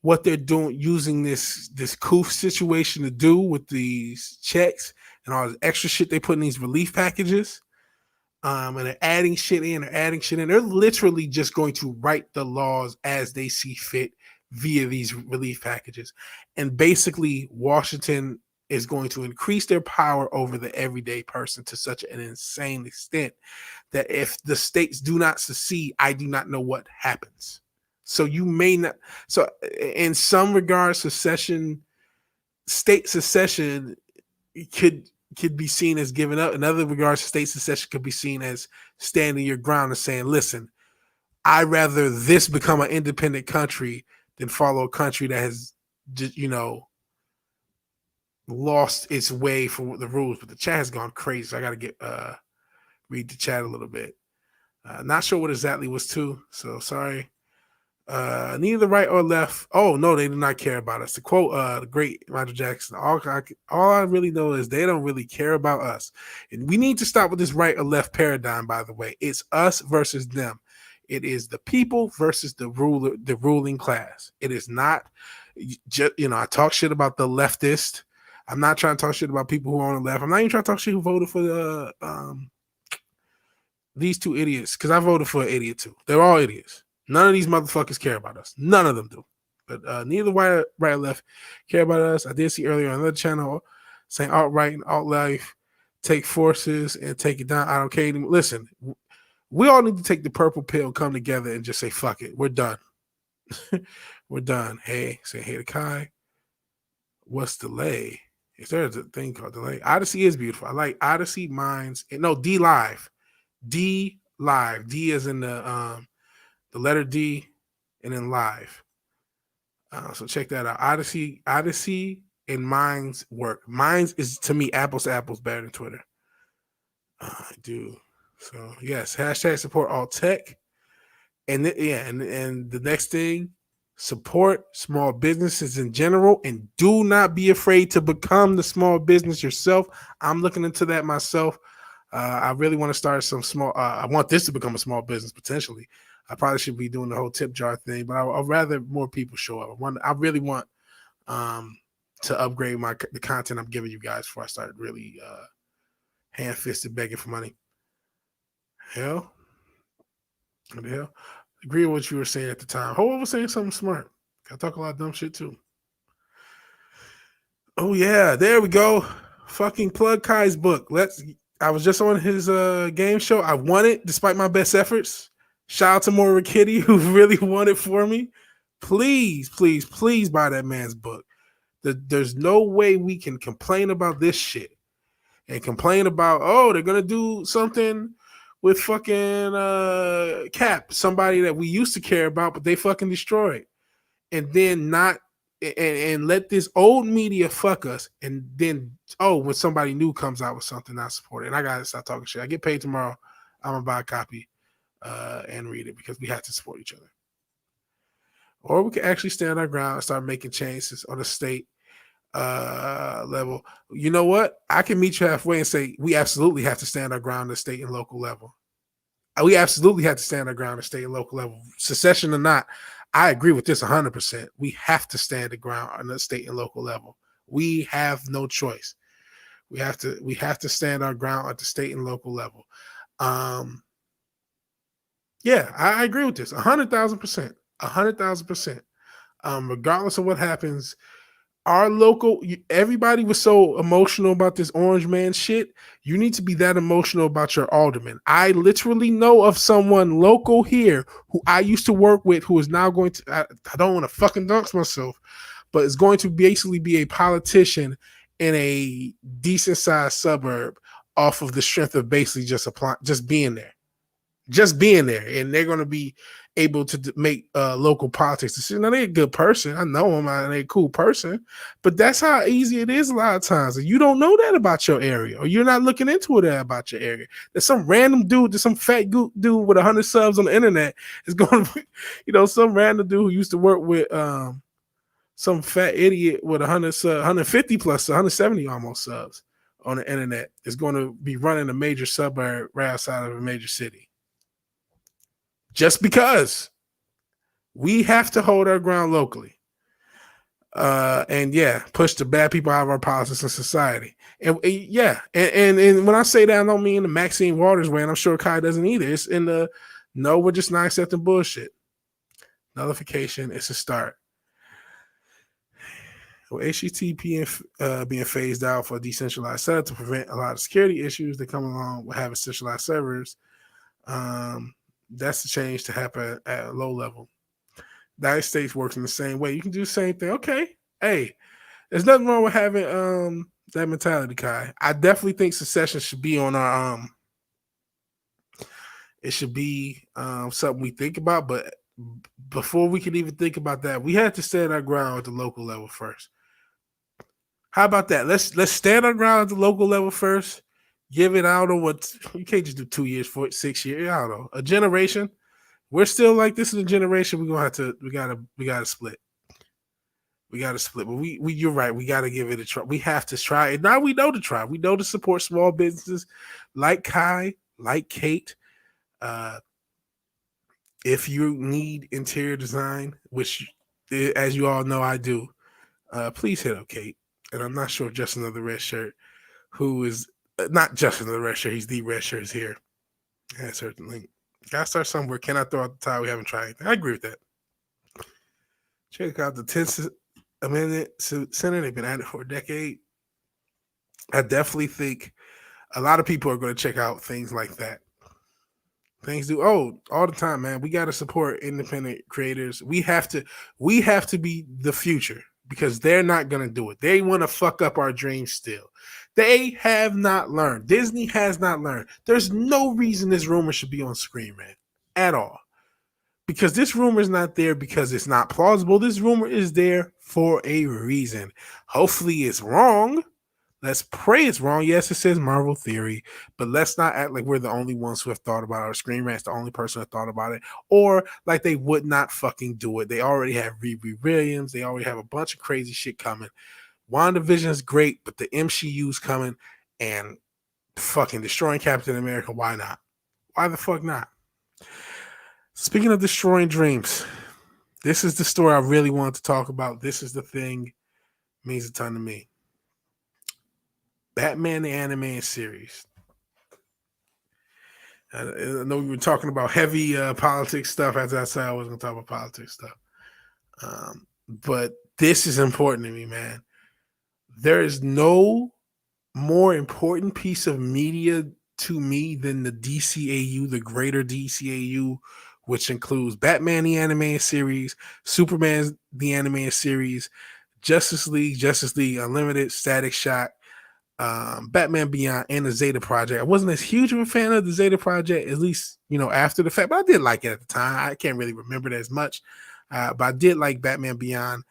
what they're doing, using this COOF situation to do with these checks and all the extra shit they put in these relief packages. And they're adding shit in. They're literally just going to write the laws as they see fit via these relief packages. And basically, Washington is going to increase their power over the everyday person to such an insane extent that if the states do not secede, I do not know what happens. So you may not. So in some regards, state secession could could be seen as giving up. In other regards, state secession could be seen as standing your ground and saying, listen, I'd rather this become an independent country than follow a country that has, lost its way from the rules. But the chat has gone crazy. So I got to read the chat a little bit. Not sure what exactly was to, so sorry. Neither right or left. Oh no, they do not care about us. To quote the great Michael Jackson, all I really know is they don't really care about us, and we need to stop with this right or left paradigm. By the way, it's us versus them. It is the people versus the ruling class. It is not just I talk shit about the leftist. I'm not trying to talk shit about people who are on the left. I'm not even trying to talk shit who voted for the these two idiots, because I voted for an idiot too. They're all idiots. None of these motherfuckers care about us. None of them do. But neither right or left care about us. I did see earlier on another channel saying alt-right and alt-life take forces and take it down. I don't care anymore. Listen, we all need to take the purple pill, come together, and just say, fuck it. We're done. We're done. Hey, say hey to Kai. What's delay? Is there a thing called delay? Odyssey is beautiful. I like Odyssey, Minds. No, D Live. D Live. D is in the letter D and then live. So check that out. Odyssey and Minds work. Minds is, to me, apples to apples better than Twitter. I do. So yes, hashtag support all tech. And and the next thing, support small businesses in general, and do not be afraid to become the small business yourself. I'm looking into that myself. I really want to start some small. I want this to become a small business potentially. I probably should be doing the whole tip jar thing, but I'd rather more people show up. I really want to upgrade the content I'm giving you guys before I start really hand-fisted begging for money. Hell, what the hell? Agree with what you were saying at the time. Ho was saying something smart. I talk a lot of dumb shit too. Oh yeah, there we go. Fucking plug Kai's book. I was just on his game show. I won it despite my best efforts. Shout out to Maura Kitty, who really won it for me. Please, please, please buy that man's book. There's no way we can complain about this shit and complain about, oh, they're going to do something with fucking Cap, somebody that we used to care about, but they fucking destroyed. And then not, and let this old media fuck us. And then, when somebody new comes out with something, I support it. And I got to stop talking shit. I get paid tomorrow. I'm going to buy a copy and read it because we have to support each other. Or we can actually stand our ground and start making changes on a state level. You know what? I can meet you halfway and say we absolutely have to stand our ground on the state and local level. We absolutely have to stand our ground on the state and local level. Secession or not, I agree with this 100%. We have to stand the ground on the state and local level. We have no choice. We have to stand our ground at the state and local level. Yeah, I agree with this 100,000%. 100,000%. Regardless of what happens, our local, everybody was so emotional about this Orange Man shit. You need to be that emotional about your alderman. I literally know of someone local here who I used to work with who is now going to, I don't want to fucking dox myself, but is going to basically be a politician in a decent sized suburb off of the strength of basically just being there. Just being there, and they're going to be able to make local politics decisions. Now, they're a good person. I know them, and they're a cool person, but that's how easy it is a lot of times. And you don't know that about your area, or you're not looking into it about your area. There's some random dude, there's some fat dude with 100 subs on the internet is going to be, some random dude who used to work with some fat idiot with 150 plus 170 almost subs on the internet is going to be running a major suburb right outside of a major city. Just because we have to hold our ground locally. And push the bad people out of our politics and society. And when I say that, I don't mean the Maxine Waters way, and I'm sure Kai doesn't either. It's in the, no, we're just not accepting bullshit. Nullification is a start. Well, HTTP being phased out for a decentralized setup to prevent a lot of security issues that come along with having centralized servers. That's the change to happen at a low level. The United States works in the same way. You can do the same thing. Okay. Hey, There's nothing wrong with having that mentality, Kai. I definitely think Succession should be on our it should be something we think about, but before we can even think about that, we have to stand our ground at the local level first. How about that? Let's stand our ground at the local level first. Give it out on what you can't just do 2 years, 6 years. I don't know, a generation. We're still like this is a generation. We're gonna have to. We gotta split. We gotta split. But we you're right. We gotta give it a try. We have to try it. Now we know to try. We know to support small businesses like Kai, like Kate. Uh, if you need interior design, which as you all know I do, please hit up Kate. And I'm not sure if Justin of the Red Shirt, who is not Justin of the Red Shirt, he's the Red Shirt is here. Yeah, certainly. Gotta start somewhere. Can I throw out the tie? We haven't tried anything. I agree with that. Check out the 10th Amendment Center. They've been at it for a decade. I definitely think a lot of people are going to check out things like that. Things do all the time, man. We got to support independent creators. We have to be the future because they're not going to do it. They want to fuck up our dreams still. They have not learned. Disney has not learned. There's no reason this rumor should be on Screen Rant at all. Because this rumor is not there because it's not plausible. This rumor is there for a reason. Hopefully it's wrong. Let's pray it's wrong. Yes, it says Marvel Theory, but let's not act like we're the only ones who have thought about it. Our Screen Rant's the only person who thought about it, or like they would not fucking do it. They already have Riri Williams. They already have a bunch of crazy shit coming. WandaVision is great, but the MCU's coming and fucking destroying Captain America. Why not? Why the fuck not? Speaking of destroying dreams, this is the story I really wanted to talk about. This is the thing means a ton to me. Batman the animated series. I know we were talking about heavy politics stuff. As I said, I wasn't going to talk about politics stuff. But this is important to me, man. There is no more important piece of media to me than the DCAU, the greater DCAU, which includes Batman the animated series, Superman the animated series, Justice League Unlimited, Static Shock, Batman Beyond, and the Zeta Project. I wasn't as huge of a fan of the Zeta Project, at least, after the fact, but I did like it at the time. I can't really remember it as much, but I did like Batman Beyond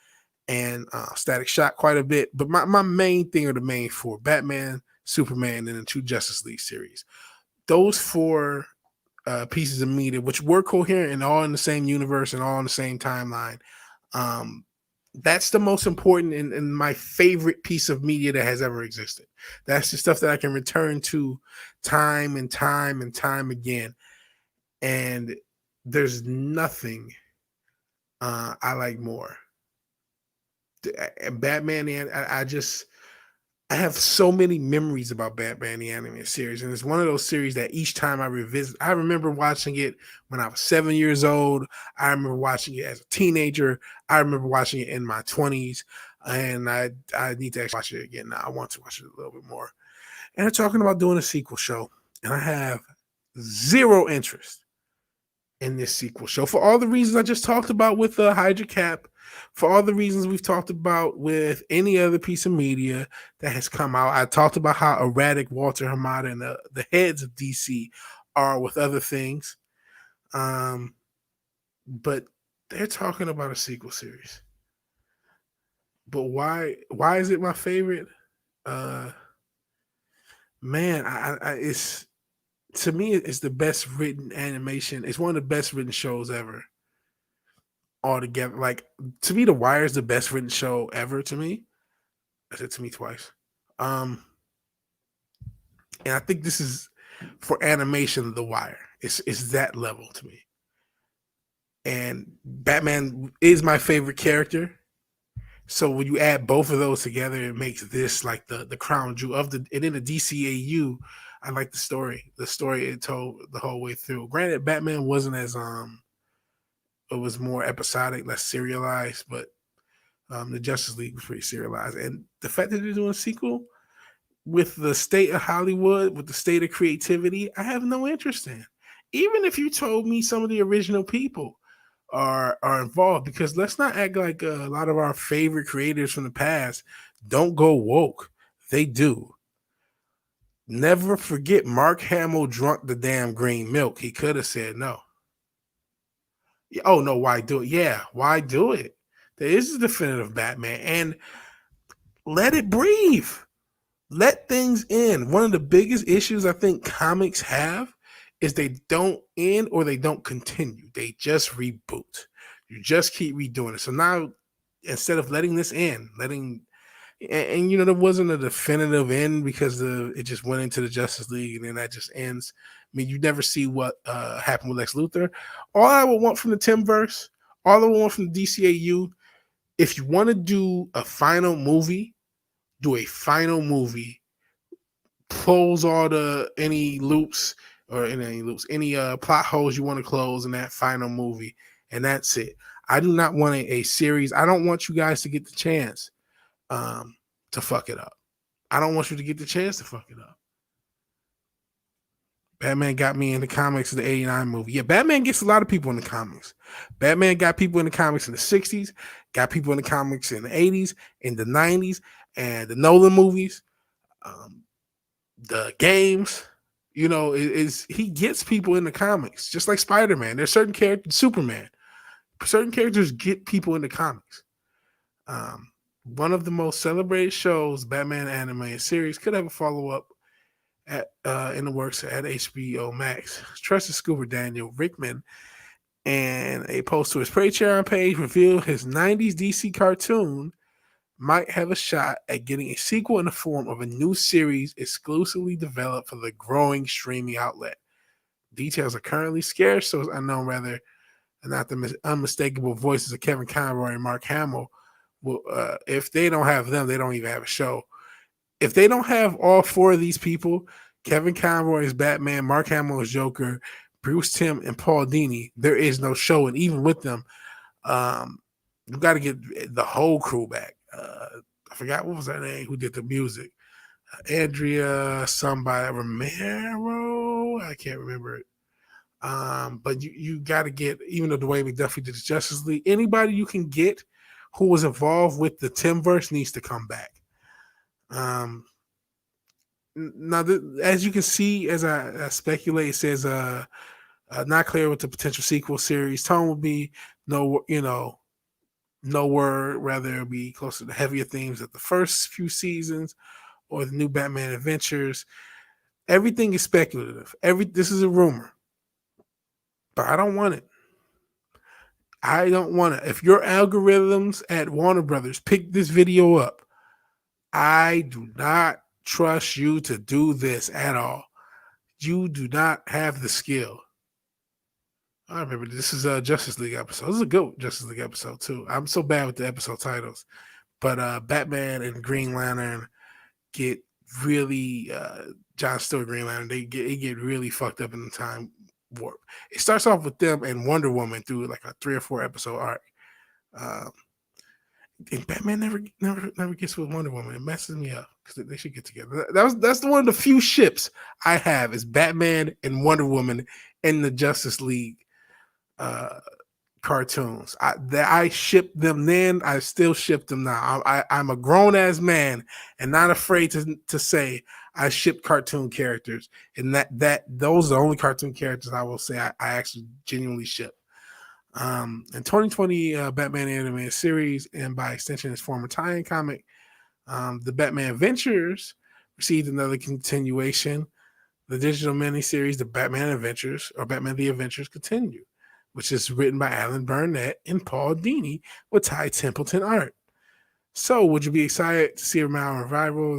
and Static Shock quite a bit. But my main thing are the main four: Batman, Superman, and the two Justice League series. Those four pieces of media, which were coherent and all in the same universe and all in the same timeline, that's the most important and my favorite piece of media that has ever existed. That's the stuff that I can return to time and time and time again. And there's nothing I like more. Batman, and I have so many memories about Batman the animated series, and it's one of those series that each time I revisit, I remember watching it when I was 7 years old. I remember watching it as a teenager. I remember watching it in my 20s, and I need to actually watch it again now. I want to watch it a little bit more. And they're talking about doing a sequel show, and I have zero interest in this sequel show for all the reasons I just talked about with the Hydra Cap, for all the reasons we've talked about with any other piece of media that has come out. I talked about how erratic Walter Hamada and the heads of DC are with other things. But they're talking about a sequel series. But why is it my favorite? Man, it's, to me, it's the best written animation. It's one of the best written shows ever. Altogether, like, to me, The Wire is the best written show ever. To me, I said to me twice. And I think this is, for animation, The Wire. It's that level to me. And Batman is my favorite character. So when you add both of those together, it makes this like the crown jewel of the. And in the DCAU, I like the story. The story it told the whole way through. Granted, Batman wasn't as it was more episodic, less serialized, but the Justice League was pretty serialized. And the fact that they're doing a sequel with the state of Hollywood, with the state of creativity, I have no interest in. Even if you told me some of the original people are involved, because let's not act like a lot of our favorite creators from the past don't go woke. They do. Never forget Mark Hamill drunk the damn green milk. He could have said no. Oh no, why do it? Yeah, why do it? There is a definitive Batman, and let it breathe. Let things in. One of the biggest issues I think comics have is they don't end or they don't continue. They just reboot. You just keep redoing it. So now, instead of letting this end, and you know, there wasn't a definitive end because it just went into the Justice League and then that just ends. I mean, you never see what happened with Lex Luthor. All I would want from the Timverse, all I would want from the DCAU, if you want to do a final movie, do a final movie, close all the any loops or any plot holes you want to close in that final movie, and that's it. I do not want a series. I don't want you guys to get the chance to fuck it up. I don't want you to get the chance to fuck it up. Batman got me in the comics of the 89 movie. Yeah, Batman gets a lot of people in the comics. Batman got people in the comics in the 60s, got people in the comics in the 80s, in the 90s, and the Nolan movies, the games. You know, he gets people in the comics, just like Spider-Man. There's certain characters, Superman, certain characters get people in the comics. One of the most celebrated shows, Batman animated series, could have a follow-up at in the works at HBO Max. Trusted Scuba Daniel Rickman, and a post to his Patreon page, revealed his 90s DC cartoon might have a shot at getting a sequel in the form of a new series exclusively developed for the growing streaming outlet. Details are currently scarce, so it's unknown whether or not the unmistakable voices of Kevin Conroy and Mark Hamill will, if they don't have them, they don't even have a show. If they don't have all four of these people, Kevin Conroy is Batman, Mark Hamill is Joker, Bruce Timm, and Paul Dini, there is no show. And even with them, you got to get the whole crew back. I forgot what was her name who did the music. Andrea somebody Romero. I can't remember it. But you got to get, even though Dwayne McDuffie did the Justice League, anybody you can get who was involved with the Timverse needs to come back. Now, as you can see, as I speculate, it says not clear what the potential sequel series tone will be. No, no word. Rather, it'll be closer to heavier themes of the first few seasons or the new Batman adventures. Everything is speculative. This is a rumor, but I don't want it. I don't want it. If your algorithms at Warner Brothers pick this video up, I do not trust you to do this at all. You do not have the skill. I remember this is a Justice League episode. This is a good Justice League episode too. I'm so bad with the episode titles, but Batman and Green Lantern get really John Stewart Green Lantern. They get really fucked up in the time warp. It starts off with them and Wonder Woman through like a 3 or 4 episode arc. And Batman never gets with Wonder Woman. It messes me up because they should get together. That's one of the few ships I have is Batman and Wonder Woman in the Justice League cartoons. I shipped them then. I still ship them now. I'm a grown ass man and not afraid to say I ship cartoon characters, and that those are the only cartoon characters I will say I actually genuinely ship. In 2020, Batman animated series, and by extension, his former tie-in comic, the Batman Adventures, received another continuation. The digital miniseries, The Batman Adventures, or Batman the Adventures, continue, which is written by Alan Burnett and Paul Dini with Ty Templeton art. So, would you be excited to see a Mal revival?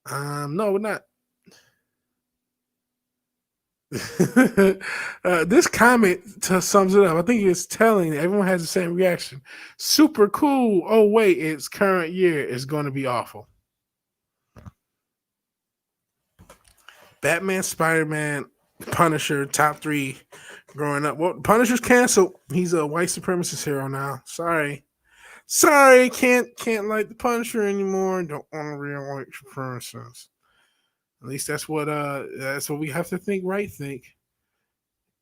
No, we're not. This comment sums it up. I think it's telling everyone has the same reaction. Super cool. Oh wait, it's current year. It's going to be awful. Batman, Spider-Man, Punisher, top 3 growing up. Well, Punisher's canceled. He's a white supremacist hero now. Sorry, can't like the Punisher anymore. Don't want to real white supremacists. At least that's what we have to think.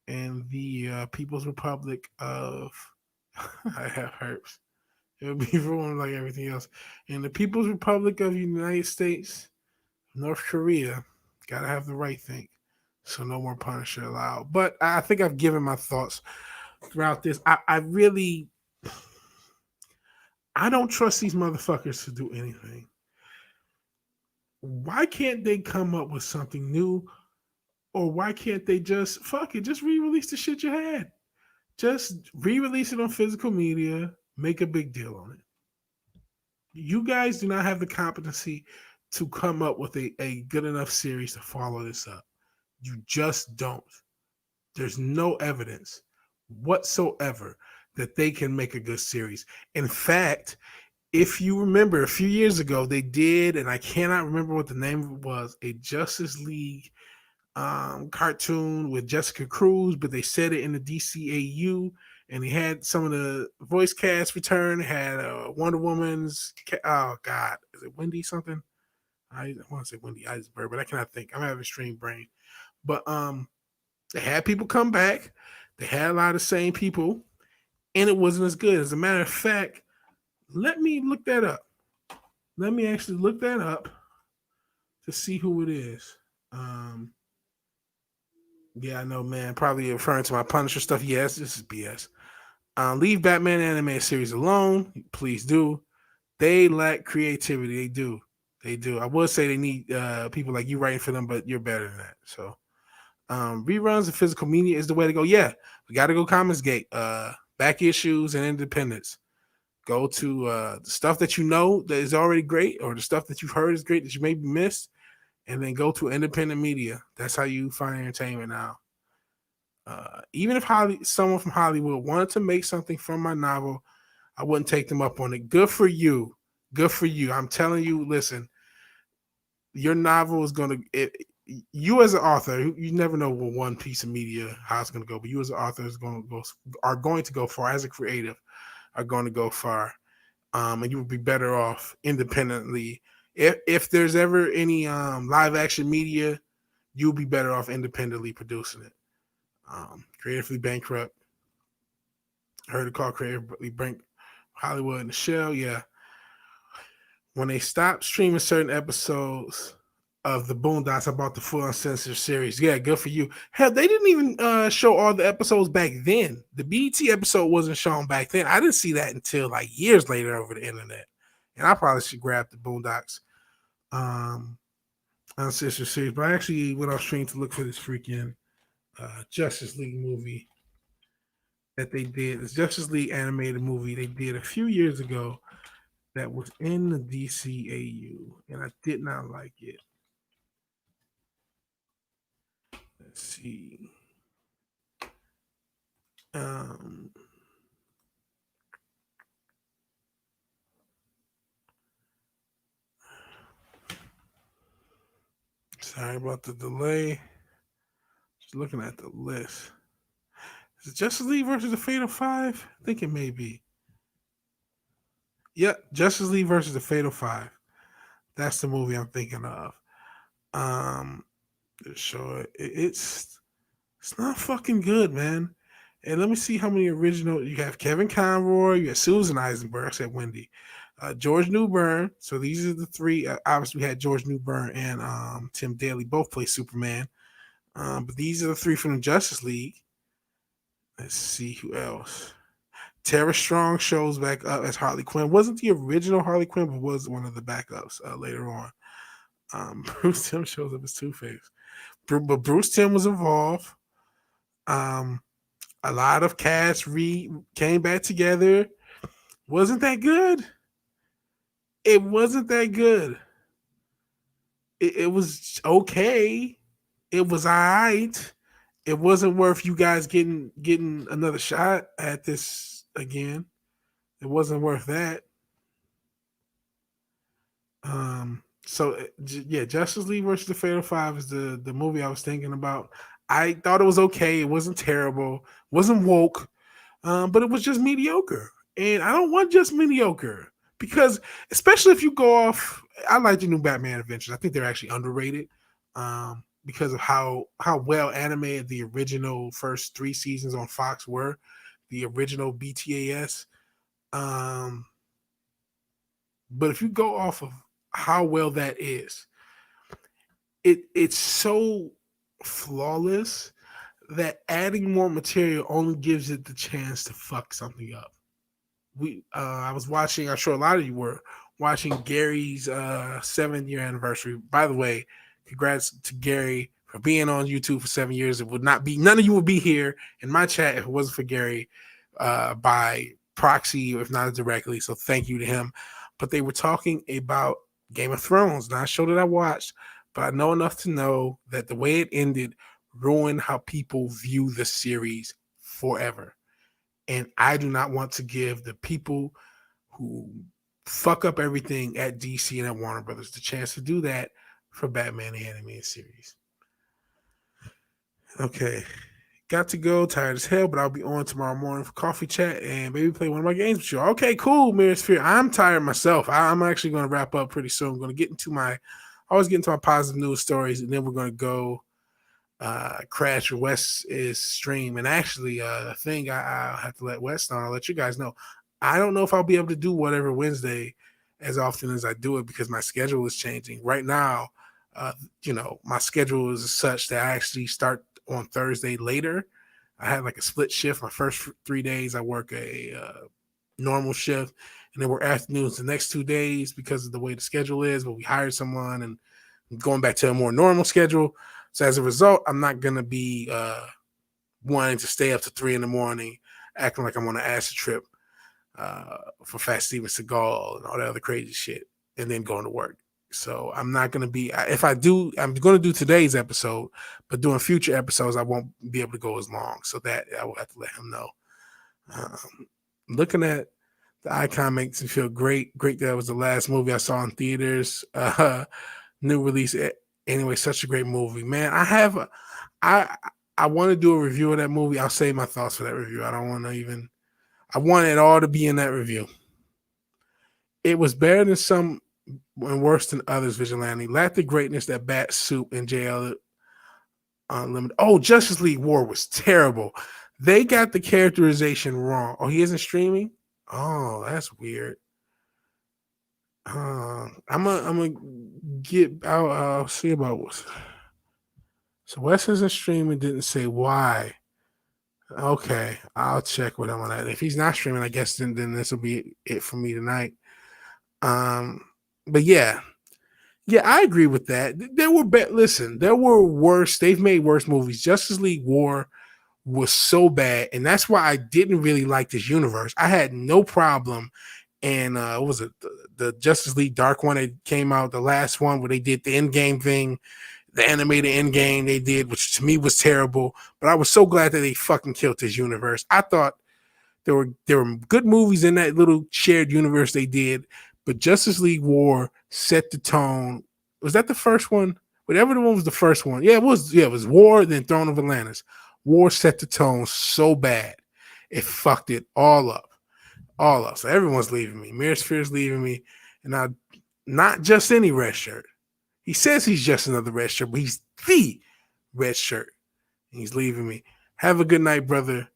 and the People's Republic of I have herpes. It'll be ruined like everything else. In the People's Republic of the United States, North Korea, gotta have the right thing. So no more Punisher allowed. But I think I've given my thoughts throughout this. I really I don't trust these motherfuckers to do anything. Why can't they come up with something new? Or why can't they just fuck it? Just re-release the shit you had. Just re-release it on physical media. Make a big deal on it. You guys do not have the competency to come up with a good enough series to follow this up. You just don't. There's no evidence whatsoever that they can make a good series. In fact, if you remember a few years ago, they did, and I cannot remember what the name of it was, a Justice League cartoon with Jessica Cruz, but they said it in the DCAU, and they had some of the voice cast return. Had Wonder Woman's, oh God, is it Wendy something? I want to say Wendy Iceberg, but I cannot think. I'm having a strange brain. But they had people come back. They had a lot of the same people, and it wasn't as good. As a matter of fact, let me look that up. Let me actually look that up to see who it is. Yeah, I know, man. Probably referring to my Punisher stuff. Yes, this is BS. Leave Batman animated series alone. Please do. They lack creativity. They do. They do. I would say they need people like you writing for them, but you're better than that. So reruns of physical media is the way to go. Yeah, we got to go Comicsgate. Back issues and independence. Go to the stuff that you know that is already great, or the stuff that you've heard is great that you maybe missed, and then go to independent media. That's how you find entertainment now. Even if someone from Hollywood wanted to make something from my novel, I wouldn't take them up on it. Good for you. Good for you. I'm telling you, listen, your novel is going to, you as an author, you never know what one piece of media, how it's going to go, but you as an author are going to go far, as a creative, are going to go far. And you would be better off independently. If there's ever any live action media, you'll be better off independently producing it. Creatively bankrupt. Heard it called creatively bankrupt. Hollywood in the shell. Yeah. When they stopped streaming certain episodes of the Boondocks, I bought the full uncensored series. Yeah, good for you. Hell, they didn't even show all the episodes back then. The BT episode wasn't shown back then. I didn't see that until like years later over the internet. And I probably should grab the Boondocks uncensored series. But I actually went off stream to look for this freaking Justice League movie that they did. This Justice League animated movie they did a few years ago that was in the DCAU, and I did not like it. Let's see. Sorry about the delay. Just looking at the list. Is it Justice League versus the Fatal Five? I think it may be. Yep, Justice League versus the Fatal Five. That's the movie I'm thinking of. Show it. It's not fucking good, man. And let me see how many original you have. Kevin Conroy, you have Susan Eisenberg. I said Wendy, George Newbern. So these are the three. Obviously, we had George Newbern and Tim Daly both play Superman. But these are the three from the Justice League. Let's see who else. Tara Strong shows back up as Harley Quinn. Wasn't the original Harley Quinn, but was one of the backups later on. Bruce Timm shows up as Two-Face. But Bruce Timm was involved. A lot of cast came back together. Wasn't that good? It wasn't that good. It was okay. It was all right. It wasn't worth you guys getting another shot at this again. It wasn't worth that. So yeah, Justice League versus the Fatal Five is the movie I was thinking about. I thought it was okay. It wasn't terrible. Wasn't woke, but it was just mediocre. And I don't want just mediocre because, especially if you go off, I like the new Batman Adventures. I think they're actually underrated. because of how well animated the original first 3 seasons on Fox were, the original BTAS. Um, but if you go off of how well that is, it's so flawless that adding more material only gives it the chance to fuck something up. I was watching, I'm sure a lot of you were watching Gary's 7-year anniversary. By the way, congrats to Gary for being on YouTube for 7 years. It would not be, none of you would be here in my chat if it wasn't for Gary by proxy, if not directly. So thank you to him. But they were talking about Game of Thrones, not a show that I watched, but I know enough to know that the way it ended ruined how people view the series forever. And I do not want to give the people who fuck up everything at DC and at Warner Brothers the chance to do that for Batman the Animated Series. Okay. Got to go, tired as hell, but I'll be on tomorrow morning for coffee chat and maybe play one of my games with you. Okay, cool, Mirror Sphere. I'm tired myself. I'm actually going to wrap up pretty soon. I'm going to get into my, I always get into my positive news stories, and then we're going to go crash Wes's stream. And actually, the thing I'll have to let Wes know, I'll let you guys know. I don't know if I'll be able to do whatever Wednesday as often as I do it because my schedule is changing. Right now, my schedule is such that I actually start on Thursday later. I had like a split shift. My first 3 days, I work a normal shift, and then work afternoons the next 2 days because of the way the schedule is. But we hired someone and going back to a more normal schedule. So as a result, I'm not going to be wanting to stay up to 3 a.m, acting like I'm on an acid trip for Fat Steven Seagal and all that other crazy shit, and then going to work. So I'm not going to be, if I do, I'm going to do today's episode, but doing future episodes, I won't be able to go as long. So that I will have to let him know. Looking at the icon makes me feel great. Great that was the last movie I saw in theaters. New release. Anyway, such a great movie, man. I want to do a review of that movie. I'll save my thoughts for that review. I don't want to even, I want it all to be in that review. It was better than some and worse than others, Vigilante. Lacked the greatness that Bat Soup and JL Unlimited. Oh, Justice League War was terrible. They got the characterization wrong. Oh, he isn't streaming? Oh, that's weird. I'm gonna get. I'll see about what. So Wes isn't streaming. Didn't say why. Okay, I'll check with him on that. If he's not streaming, I guess then this will be it for me tonight. But yeah, I agree with that. There were listen, there were worse. They've made worse movies. Justice League War was so bad, and that's why I didn't really like this universe. I had no problem. And what was it? The Justice League Dark one that came out, the last one where they did the Endgame thing, the animated Endgame they did, which to me was terrible. But I was so glad that they fucking killed this universe. I thought there were good movies in that little shared universe they did, but Justice League War set the tone. Was that the first one? Whatever the one was the first one. Yeah, it was. Yeah, it was War, then Throne of Atlantis. War set the tone so bad, it fucked it all up. All up. So everyone's leaving me. Mirror Sphere's leaving me. And I, not just any red shirt. He says he's just another red shirt, but he's the red shirt. And he's leaving me. Have a good night, brother.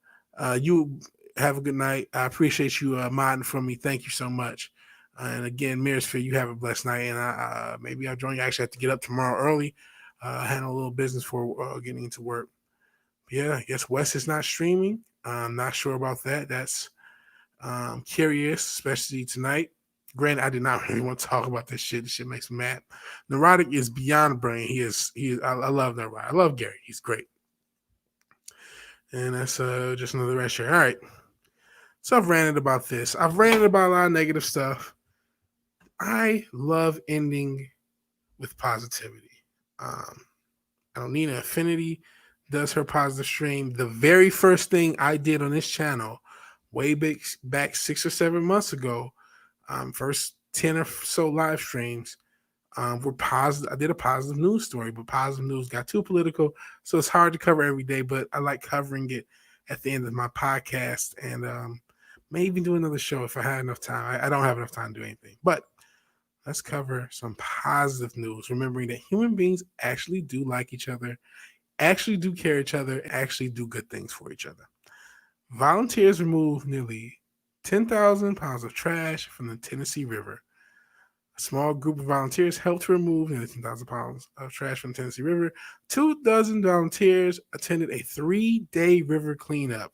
You have a good night. I appreciate you modding for me. Thank you so much. And again, Mirror Sphere, you have a blessed night. And maybe I'll join you. I actually have to get up tomorrow early. Handle a little business for getting into work. But yeah, I guess Wes is not streaming. I'm not sure about that. That's curious, especially tonight. Granted, I did not really want to talk about this shit. This shit makes me mad. Neurotic is beyond brain. He is. I love Neurotic. I love Gary. He's great. And that's just another red shirt. All right. So I've ranted about this. I've ranted about a lot of negative stuff. I love ending with positivity. I don't need an affinity. Does her positive stream. The very first thing I did on this channel way back 6 or 7 months ago, first 10 or so live streams were positive. I did a positive news story, but positive news got too political, so it's hard to cover every day, but I like covering it at the end of my podcast, and maybe do another show if I had enough time. I don't have enough time to do anything, but let's cover some positive news, remembering that human beings actually do like each other, actually do care each other, actually do good things for each other. Volunteers removed nearly 10,000 pounds of trash from the Tennessee River. A small group of volunteers helped remove nearly 10,000 pounds of trash from the Tennessee River. 2 dozen volunteers attended a 3-day river cleanup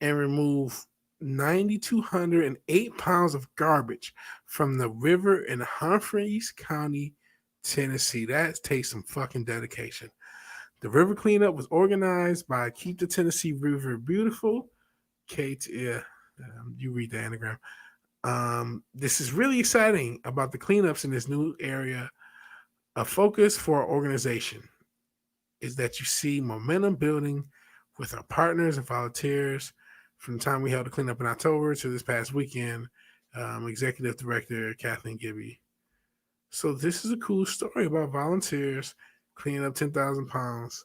and removed 9,208 pounds of garbage from the river in Humphreys County, Tennessee. That takes some fucking dedication. The river cleanup was organized by Keep the Tennessee River Beautiful. Kate, yeah, you read the anagram. This is really exciting about the cleanups in this new area. A focus for our organization is that you see momentum building with our partners and volunteers from the time we held the cleanup in October to this past weekend. Executive Director Kathleen Gibby. So this is a cool story about volunteers cleaning up 10,000 pounds.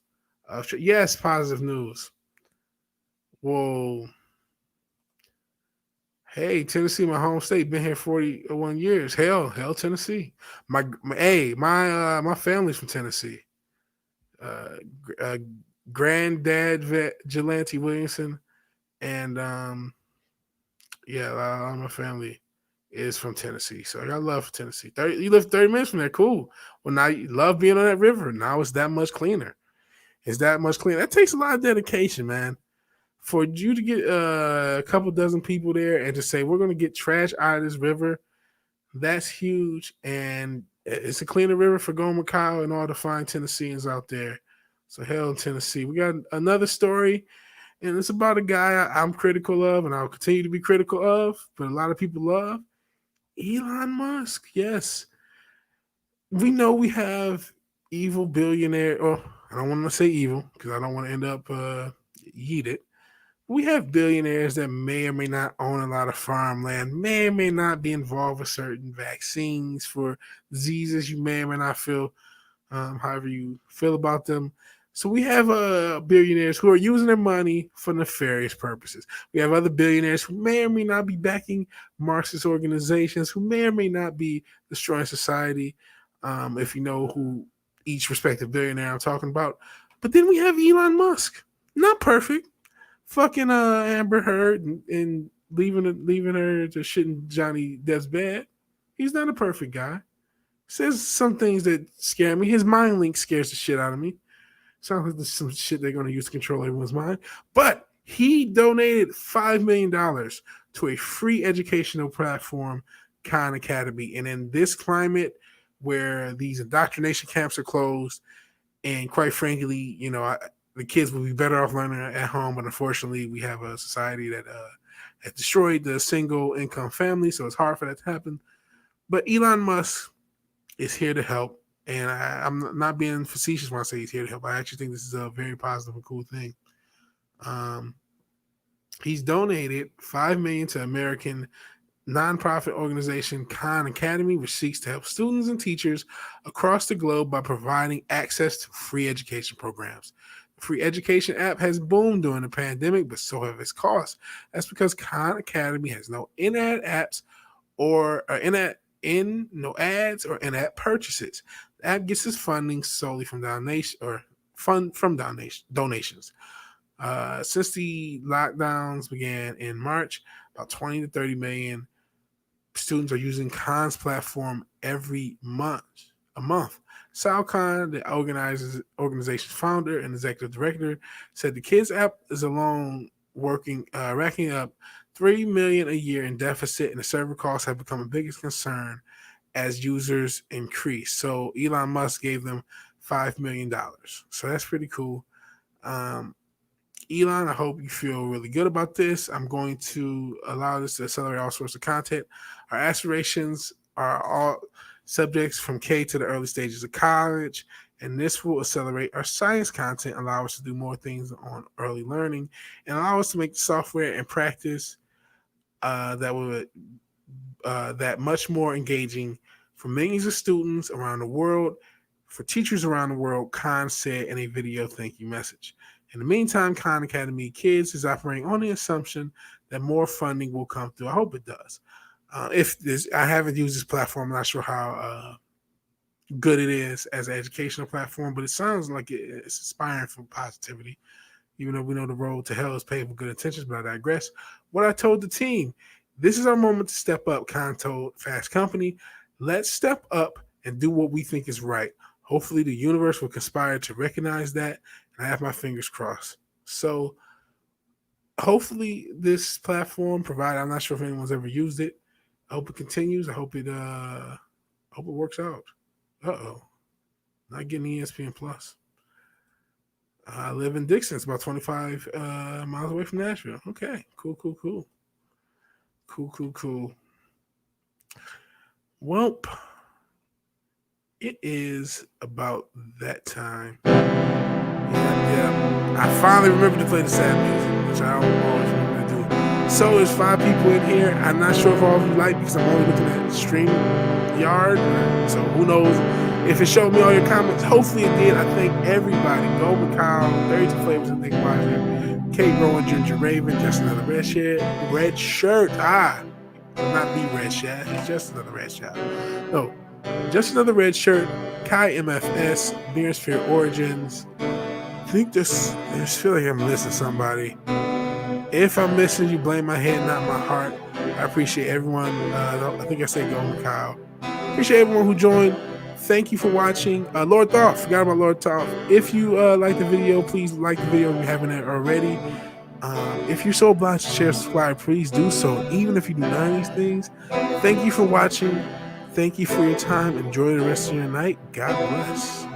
Yes, positive news. Whoa. Hey, Tennessee, my home state, been here 41 years. Hell, Tennessee. My family's from Tennessee. Uh, uh Granddad Vigilante Williamson, and yeah, a lot of my family is from Tennessee. So I got love for Tennessee. You live 30 minutes from there, cool. Well, now you love being on that river. Now it's that much cleaner. It's that much cleaner. That takes a lot of dedication, man. For you to get a couple dozen people there and to say we're going to get trash out of this river, that's huge. And it's a cleaner river for Gomer Kyle and all the fine Tennesseans out there. So hell in Tennessee. We got another story, and it's about a guy I'm critical of, and I'll continue to be critical of, but a lot of people love Elon Musk. Yes, we know we have evil billionaire. Or I don't want to say evil because I don't want to end up yeeted. We have billionaires that may or may not own a lot of farmland, may or may not be involved with certain vaccines for diseases you may or may not feel, however you feel about them. So we have billionaires who are using their money for nefarious purposes. We have other billionaires who may or may not be backing Marxist organizations, who may or may not be destroying society, if you know who each respective billionaire I'm talking about. But then we have Elon Musk. Not perfect, fucking Amber Heard and leaving her to shit in Johnny Depp's bed. He's not a perfect guy. Says some things that scare me. His mind link scares the shit out of me. Sounds like there's some shit they're going to use to control everyone's mind. But he donated $5 million to a free educational platform, Khan Academy. And in this climate where these indoctrination camps are closed, and quite frankly, the kids would be better off learning at home, but unfortunately, we have a society that has destroyed the single income family, so it's hard for that to happen. But Elon Musk is here to help, and I'm not being facetious when I say he's here to help. I actually think this is a very positive and cool thing. He's donated $5 million to American nonprofit organization Khan Academy, which seeks to help students and teachers across the globe by providing access to free education programs. The free education app has boomed during the pandemic, but so have its costs. That's because Khan Academy has no in-app apps or no ads or in-app purchases. The app gets its funding solely from donations. Since the lockdowns began in March, about 20 to 30 million students are using Khan's platform every month. Sal Khan, the organization's founder and executive director, said the kids app is alone racking up $3 million a year in deficit, and the server costs have become the biggest concern as users increase. So Elon Musk gave them $5 million. So that's pretty cool. Elon, I hope you feel really good about this. I'm going to allow this to accelerate all sorts of content. Our aspirations are all subjects from K to the early stages of college, and this will accelerate our science content, allow us to do more things on early learning, and allow us to make software and practice that much more engaging for millions of students around the world, for teachers around the world, Khan said in a video thank you message. In the meantime, Khan Academy Kids is operating on the assumption that more funding will come through. I hope it does. If this, I haven't used this platform. I'm not sure how good it is as an educational platform, but it sounds like it's inspiring for positivity. Even though we know the road to hell is paved with good intentions, but I digress. What I told the team, this is our moment to step up, Khan told Fast Company. Let's step up and do what we think is right. Hopefully the universe will conspire to recognize that, and I have my fingers crossed. So hopefully this platform provided, I'm not sure if anyone's ever used it. I hope it continues. I hope it works out. Uh-oh. Not getting ESPN Plus. I live in Dixon. It's about 25 miles away from Nashville. Okay, cool. Well, it is about that time. Yeah. I finally remembered to play the sad music, which I don't always remember to do. So there's 5 people in here. I'm not sure if all of you like because I'm only looking at StreamYard. So who knows if it showed me all your comments. Hopefully it did. I thank everybody. Golden Kyle, 32 Flavors and Nick Weiser, Kate Rowan, Ginger Raven, just another red shirt. Not the red shirt. It's just another red shirt. No, just another red shirt. Kai MFS, Beersphere Origins. I think I just feel like I'm missing somebody. If I'm missing you, blame my head, not my heart. I appreciate everyone. I think I said Golden Kyle. Appreciate everyone who joined. Thank you for watching. Lord Thoth, forgot about Lord Thoth. If you like the video, please like the video if you haven't already. If you're so obliged to share, subscribe, please do so, even if you do none of these things. Thank you for watching. Thank you for your time. Enjoy the rest of your night. God bless.